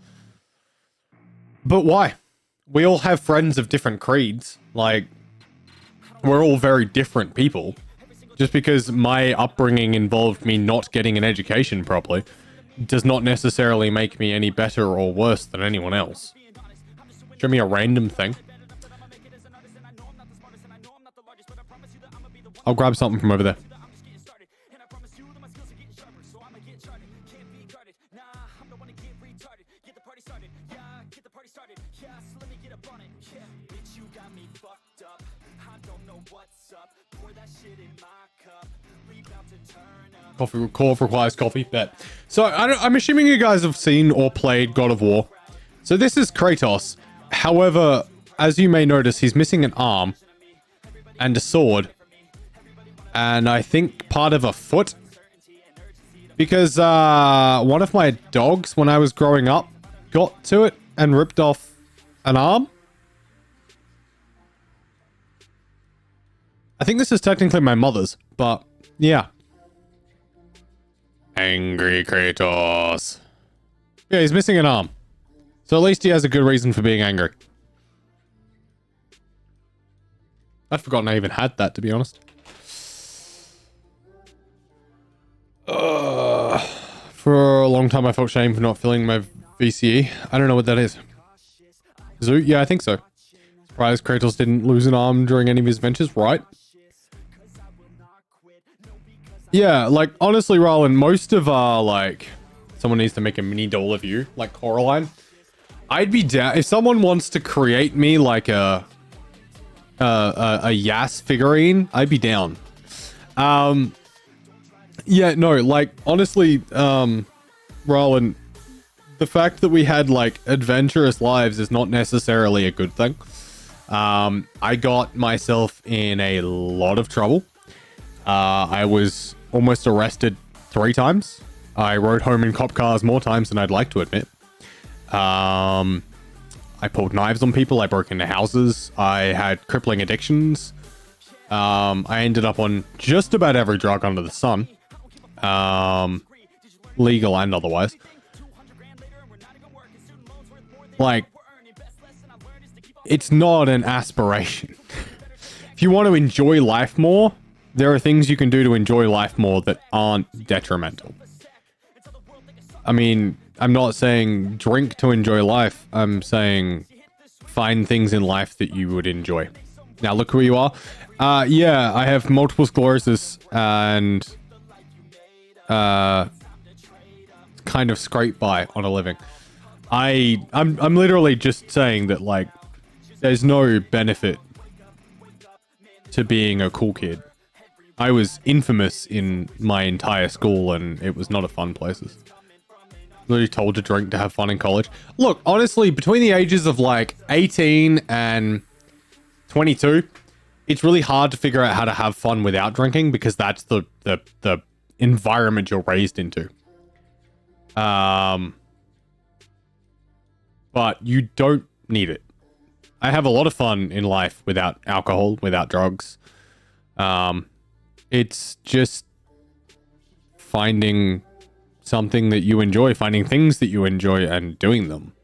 But why? We all have friends of different creeds. Like, we're all very different people. Just because my upbringing involved me not getting an education properly does not necessarily make me any better or worse than anyone else. Show me a random thing. I'll grab something from over there. Coffee call requires coffee. Bet. So I'm assuming you guys have seen or played God of War. So this is Kratos. However, as you may notice, he's missing an arm and a sword, and I think part of a foot. Because one of my dogs, when I was growing up, got to it and ripped off an arm. I think this is technically my mother's, but yeah. Angry Kratos. Yeah, he's missing an arm. So at least he has a good reason for being angry. I'd forgotten I even had that, to be honest. For a long time I felt shame for not filling my VCE. I don't know what that is. Zoo? Yeah, I think so. Surprised Kratos didn't lose an arm during any of his ventures, right? Yeah, like, honestly, Roland, most of like, someone needs to make a mini doll of you, like Coraline. I'd be down, if someone wants to create me like a Yas figurine, I'd be down. Yeah, no, like, honestly, Roland, the fact that we had, like, adventurous lives is not necessarily a good thing. I got myself in a lot of trouble. I was almost arrested 3 times. I rode home in cop cars more times than I'd like to admit. I pulled knives on people. I broke into houses. I had crippling addictions. I ended up on just about every drug under the sun. Legal and otherwise. Like, it's not an aspiration. If you want to enjoy life more, there are things you can do to enjoy life more that aren't detrimental. I mean, I'm not saying drink to enjoy life. I'm saying find things in life that you would enjoy. Now, look who you are. Yeah, I have multiple sclerosis and kind of scrape by on a living. I'm literally just saying that, like, there's no benefit to being a cool kid. I was infamous in my entire school, and it was not a fun place. Literally told to drink to have fun in college. Look, honestly, between the ages of like 18 and 22, it's really hard to figure out how to have fun without drinking, because that's the environment you're raised into. But you don't need it. I have a lot of fun in life without alcohol, without drugs. It's just finding something that you enjoy, finding things that you enjoy and doing them.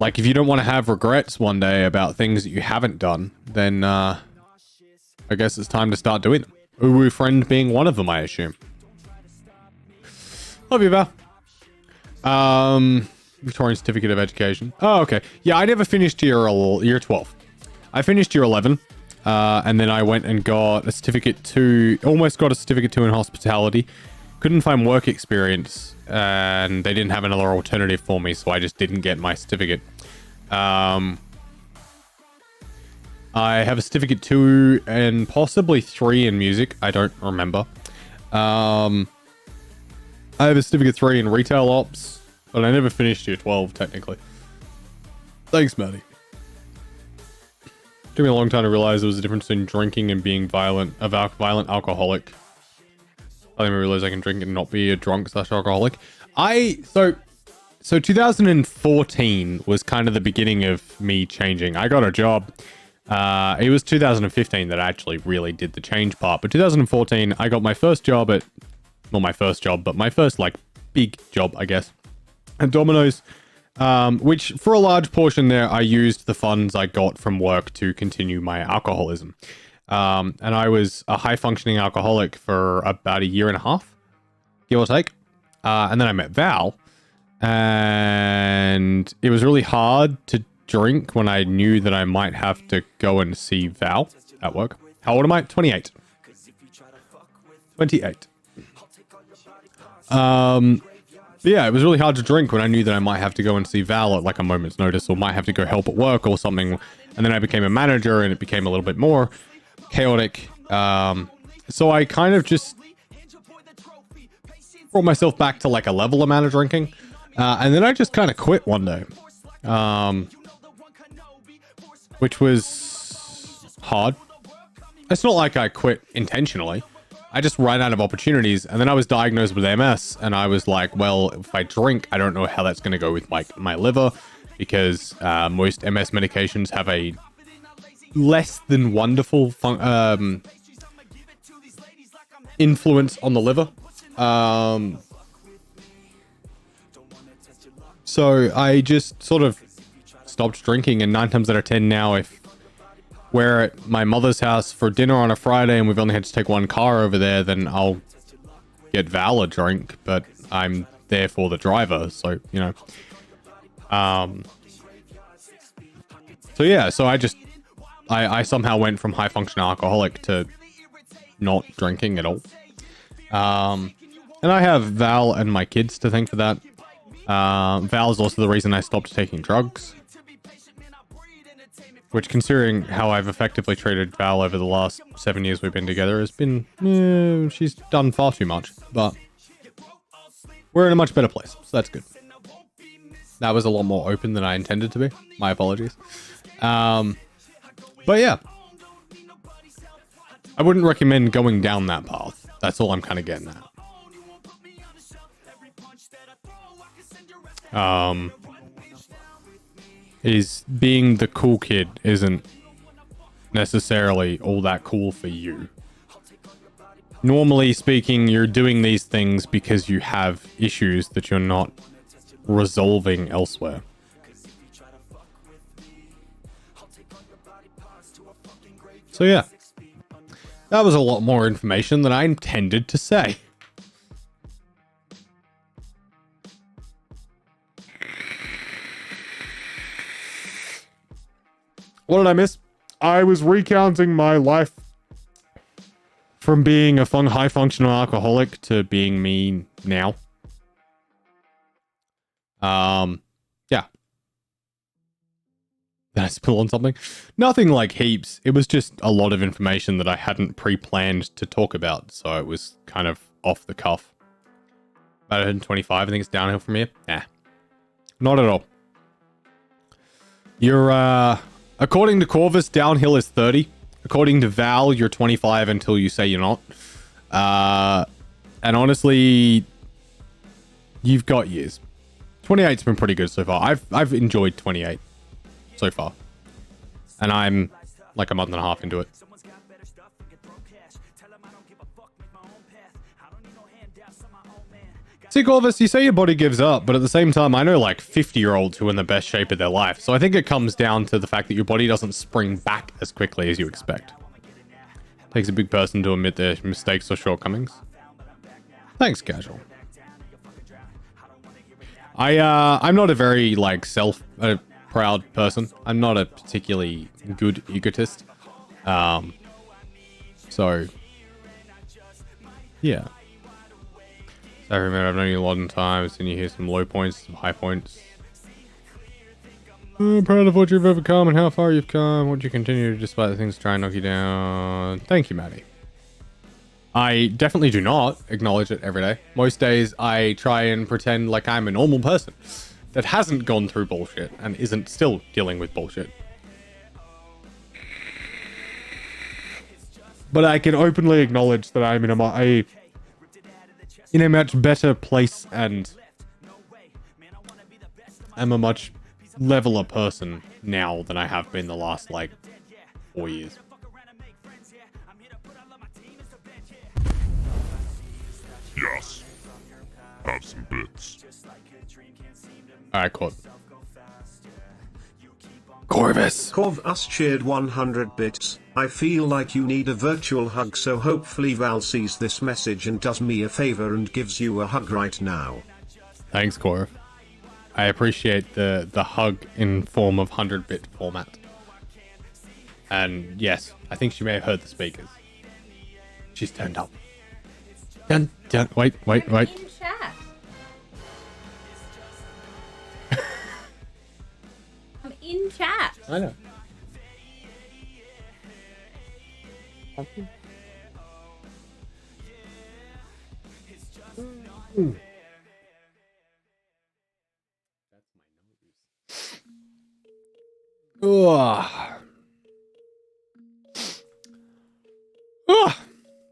Like, if you don't want to have regrets one day about things that you haven't done, then I guess it's time to start doing them. Uwu friend being one of them, I assume. Love you, Val. Victorian Certificate of Education. Oh, okay. Yeah, I never finished year 12. I finished year 11. And then I went and got a certificate 2, almost got a certificate 2 in hospitality. Couldn't find work experience, and they didn't have another alternative for me, so I just didn't get my certificate. I have a certificate 2 and possibly 3 in music. I don't remember. I have a certificate 3 in retail ops, but I never finished year 12, technically. Thanks, Maddie. Took me a long time to realize there was a difference in drinking and being violent alcoholic. I didn't realize I can drink and not be a drunk/alcoholic. So 2014 was kind of the beginning of me changing. I got a job. It was 2015 that I actually really did the change part. But 2014, I got my first job at, well, my first job, but my first like big job, I guess, at Domino's. Which for a large portion there, I used the funds I got from work to continue my alcoholism. And I was a high functioning alcoholic for about a year and a half, give or take. And then I met Val, and it was really hard to drink when I knew that I might have to go and see Val at work. How old am I? 28. 28. Yeah, it was really hard to drink when I knew that I might have to go and see Val at like a moment's notice, or might have to go help at work or something. And then I became a manager, and it became a little bit more chaotic. So I kind of just brought myself back to like a level amount of drinking. And then I just kind of quit one day. Which was hard. It's not like I quit intentionally. I just ran out of opportunities, and then I was diagnosed with MS, and I was like, well, if I drink, I don't know how that's going to go with my liver, because most MS medications have a less than wonderful influence on the liver. So I just sort of stopped drinking, and 9 times out of 10 now, if we're at my mother's house for dinner on a Friday and we've only had to take one car over there, then I'll get Val a drink, but I'm there for the driver, so, you know. So yeah, so I somehow went from high function alcoholic to not drinking at all. And I have Val and my kids to thank for that. Val is also the reason I stopped taking drugs. Which, considering how I've effectively treated Val over the last 7 years we've been together, has been... she's done far too much. But we're in a much better place, so that's good. That was a lot more open than I intended to be. My apologies. But yeah. I wouldn't recommend going down that path. That's all I'm kind of getting at. Is being the cool kid isn't necessarily all that cool for you. Normally speaking, you're doing these things because you have issues that you're not resolving elsewhere. So yeah, that was a lot more information than I intended to say. What did I miss? I was recounting my life from being a high functional alcoholic to being me now. Yeah. Did I spill on something? Nothing like heaps. It was just a lot of information that I hadn't pre-planned to talk about, so it was kind of off the cuff. About 125, I think it's downhill from here. Nah. Not at all. You're, according to Corvus, downhill is 30. According to Val, you're 25 until you say you're not. And honestly, you've got years. 28's been pretty good so far. I've enjoyed 28 so far. And I'm like a month and a half into it. See, Corvus, you say your body gives up, but at the same time, I know like 50-year-olds who are in the best shape of their life. So I think it comes down to the fact that your body doesn't spring back as quickly as you expect. Takes a big person to admit their mistakes or shortcomings. Thanks, Casual. I'm not a very like proud person. I'm not a particularly good egotist. So yeah. So I remember I've known you a lot of times, and you hear some low points, some high points. I'm proud of what you've overcome and how far you've come. What you continue despite the things try and knock you down. Thank you, Maddie. I definitely do not acknowledge it every day. Most days I try and pretend like I'm a normal person that hasn't gone through bullshit and isn't still dealing with bullshit. But I can openly acknowledge that I'm in a much better place, and I'm a much leveler person now than I have been the last, like, 4 years. Yes. Have some bits. Alright, cool. Corvus. Corvus cheered 100 bits. I feel like you need a virtual hug, so hopefully Val sees this message and does me a favor and gives you a hug right now. Thanks, Corv. I appreciate the hug in form of 100-bit format. And yes, I think she may have heard the speakers. She's turned up. Dun, dun, wait. In chat. I'm in chat. I know.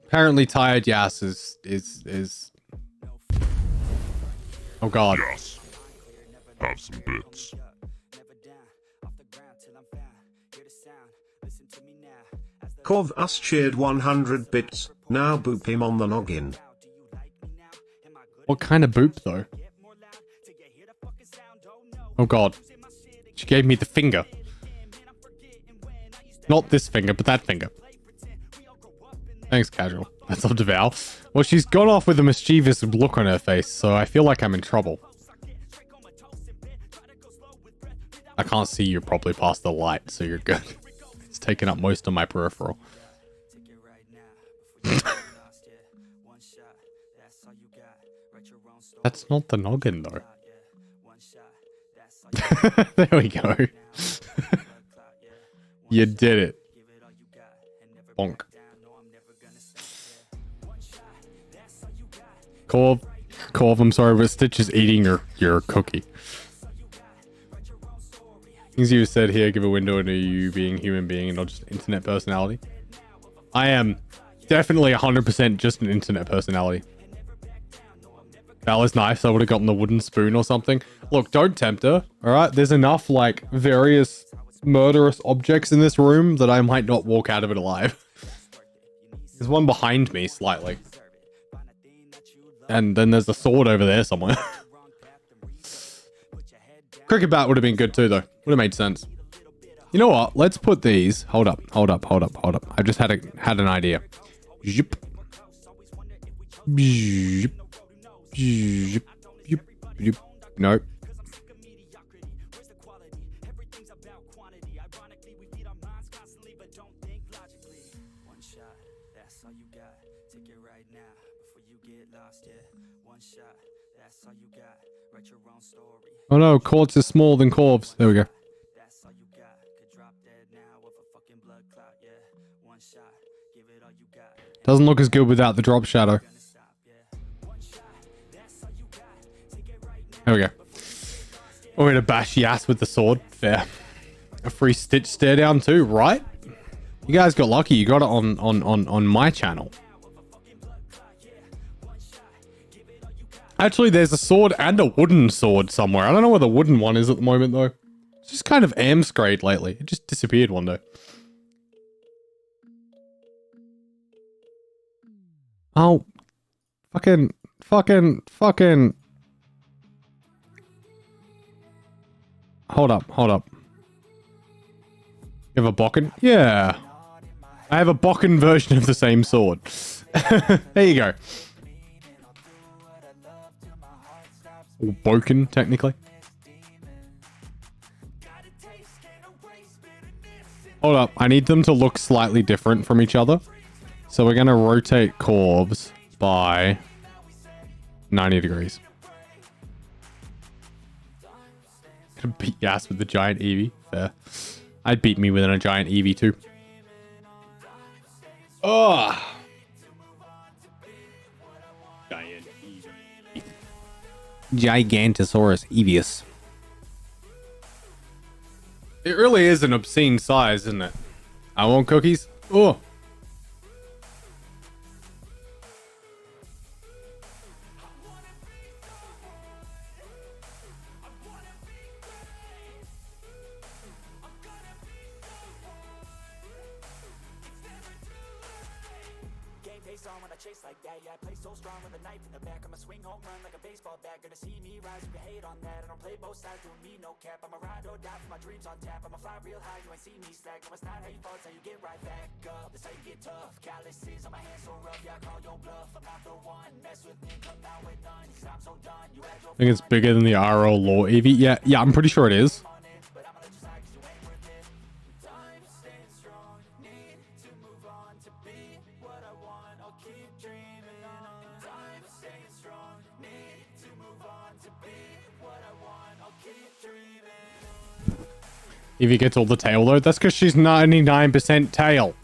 Apparently tired Yas is oh god. Yes. Have some bits. Corvus cheered 100 bits. Now boop him on the noggin. What kind of boop though? Oh god. She gave me the finger. Not this finger, but that finger. Thanks, Casual. That's up to Val. Well, she's gone off with a mischievous look on her face, so I feel like I'm in trouble. I can't see you properly past the light, so you're good. It's taking up most of my peripheral. That's not the noggin, though. There we go. You did it. Bonk. Corv, I'm sorry, but Stitch is eating your cookie. Things you said here give a window into you being a human being and not just an internet personality. I am definitely 100% just an internet personality. That was nice. I would have gotten the wooden spoon or something. Look, don't tempt her, alright? There's enough, like, various murderous objects in this room that I might not walk out of it alive. There's one behind me, slightly. And then there's a sword over there somewhere. Cricket bat would have been good too, though. Would have made sense. You know what? Let's put these. Hold up. I just had an idea. Zip. Zip. Zip. Zip. Zip. Nope. Oh no, quartz is smaller than corvs. There we go. Doesn't look as good without the drop shadow. There we go. We're gonna bash Yas with the sword. Fair. A free Stitch stare down too, right? You guys got lucky. You got it on my channel. Actually, there's a sword and a wooden sword somewhere. I don't know where the wooden one is at the moment, though. It's just kind of amscrayed lately. It just disappeared one day. Oh. Fucking. Hold up. You have a Bokken? Yeah. I have a Bokken version of the same sword. There you go. Or Bokken, technically. Hold up. I need them to look slightly different from each other. So we're going to rotate corvs by 90 degrees. Gonna beat Yas with the giant Eevee. Fair. I'd beat me with a giant Eevee too. Oh. Giant Eevee. Gigantosaurus Eeveus. It really is an obscene size, isn't it? I want cookies. Oh. I think it's bigger than the RL Law Eevee. Yeah, I'm pretty sure it is. Eevee gets all the tail though. That's because she's 99% tail.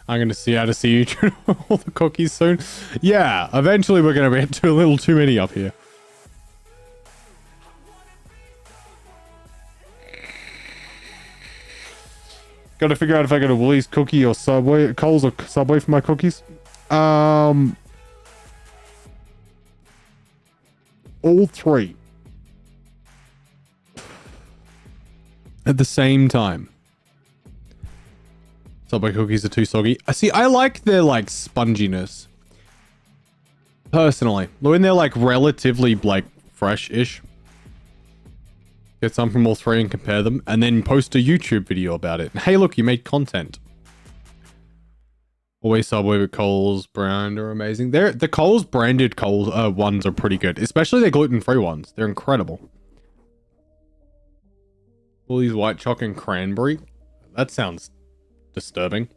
I'm going to see how to see you chew all the cookies soon. Yeah, eventually we're going to get a little too many up here. Got to figure out if I get a Woolies cookie or Subway, Coles or Subway for my cookies. All three. At the same time. Subway cookies are too soggy. See, I like their, like, sponginess. Personally. When they're, like, relatively, like, fresh-ish. Get some from all three and compare them. And then post a YouTube video about it. Hey, look, you made content. Always Subway with Coles brand are amazing. The Coles branded Coles ones are pretty good. Especially their gluten-free ones. They're incredible. All these white chocolate and cranberry. That sounds disturbing.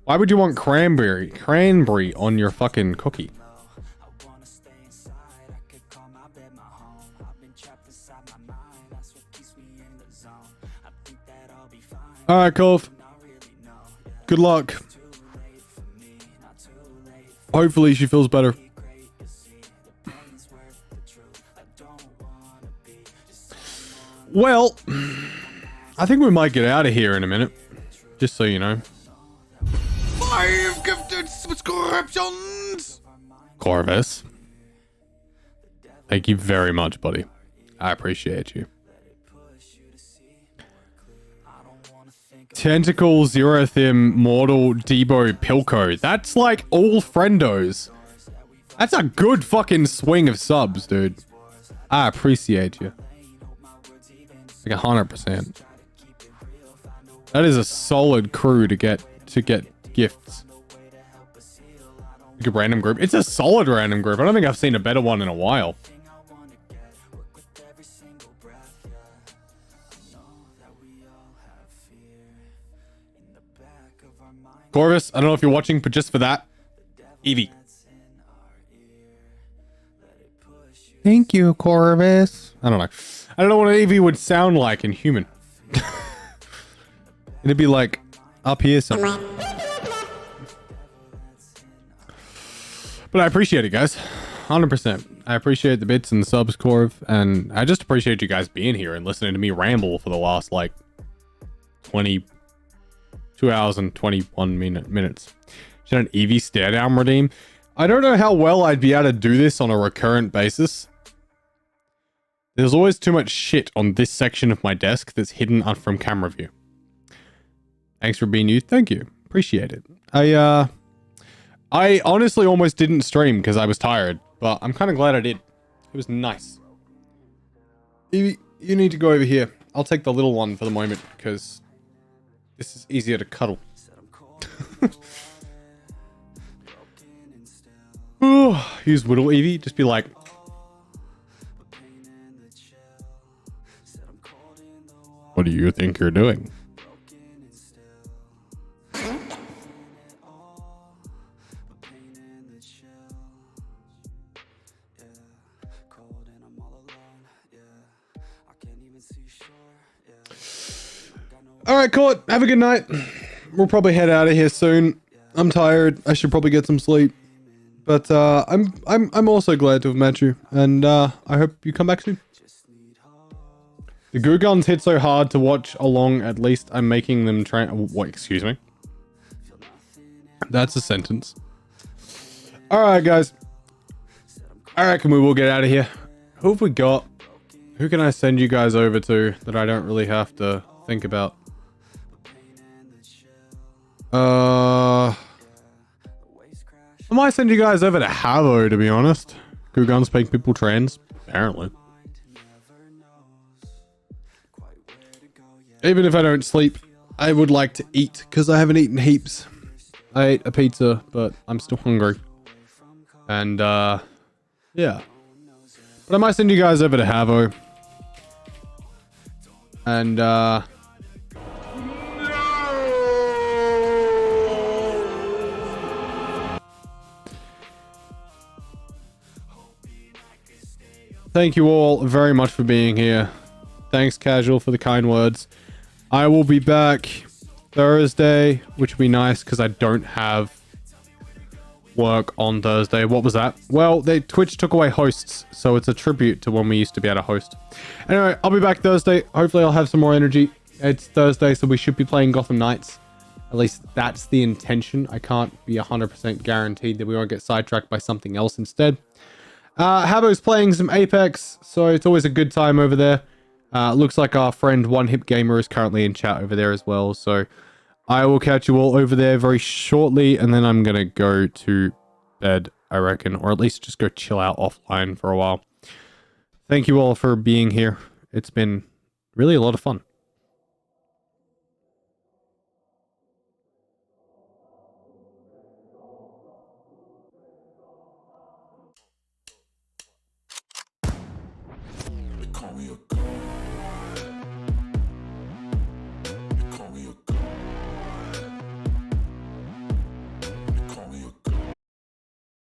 Why would you want cranberry on your fucking cookie? Alright, Cove. Good luck. Hopefully she feels better. Well, I think we might get out of here in a minute. Just so you know. 5 gifted subscriptions! Corvus. Thank you very much, buddy. I appreciate you. Tentacle, Zerothim, Mortal, Debo, Pilko. That's like all friendos. That's a good fucking swing of subs, dude. I appreciate you. Like 100%. That is a solid crew to get gifts. Like a random group. It's a solid random group. I don't think I've seen a better one in a while. Corvus, I don't know if you're watching, but just for that, Eevee. Thank you, Corvus. I don't know. I don't know what an Eevee would sound like in human. It'd be like up here somewhere. But I appreciate it, guys. 100%. I appreciate the bits and the subs, Corv, and I just appreciate you guys being here and listening to me ramble for the last, like, 22 hours and 21 minutes. Should an Eevee stare down redeem? I don't know how well I'd be able to do this on a recurrent basis. There's always too much shit on this section of my desk that's hidden from camera view. Thanks for being you. Thank you. Appreciate it. I honestly almost didn't stream because I was tired, but I'm kind of glad I did. It was nice. You need to go over here. I'll take the little one for the moment because this is easier to cuddle. Use little Eevee. Just be like... What do you think you're doing? Alright, Court. Have a good night. We'll probably head out of here soon. I'm tired. I should probably get some sleep. But I'm also glad to have met you, and I hope you come back soon. The Goo Guns hit so hard to watch along, at least I'm making them try... What, excuse me? That's a sentence. Alright, guys. I reckon we will get out of here. Who have we got? Who can I send you guys over to that I don't really have to think about? I might send you guys over to Havo, to be honest. Goo Guns make people trans, apparently. Even if I don't sleep, I would like to eat, because I haven't eaten heaps. I ate a pizza, but I'm still hungry. And, yeah. But I might send you guys over to Havo. And, thank you all very much for being here. Thanks, Casual, for the kind words. I will be back Thursday, which will be nice because I don't have work on Thursday. What was that? Well, Twitch took away hosts, so it's a tribute to when we used to be able to host. Anyway, I'll be back Thursday. Hopefully I'll have some more energy. It's Thursday, so we should be playing Gotham Knights. At least that's the intention. I can't be 100% guaranteed that we won't get sidetracked by something else instead. Habo's playing some Apex, so it's always a good time over there. Looks like our friend One Hip Gamer is currently in chat over there as well, so I will catch you all over there very shortly, and then I'm gonna go to bed, I reckon, or at least just go chill out offline for a while. Thank you all for being here. It's been really a lot of fun.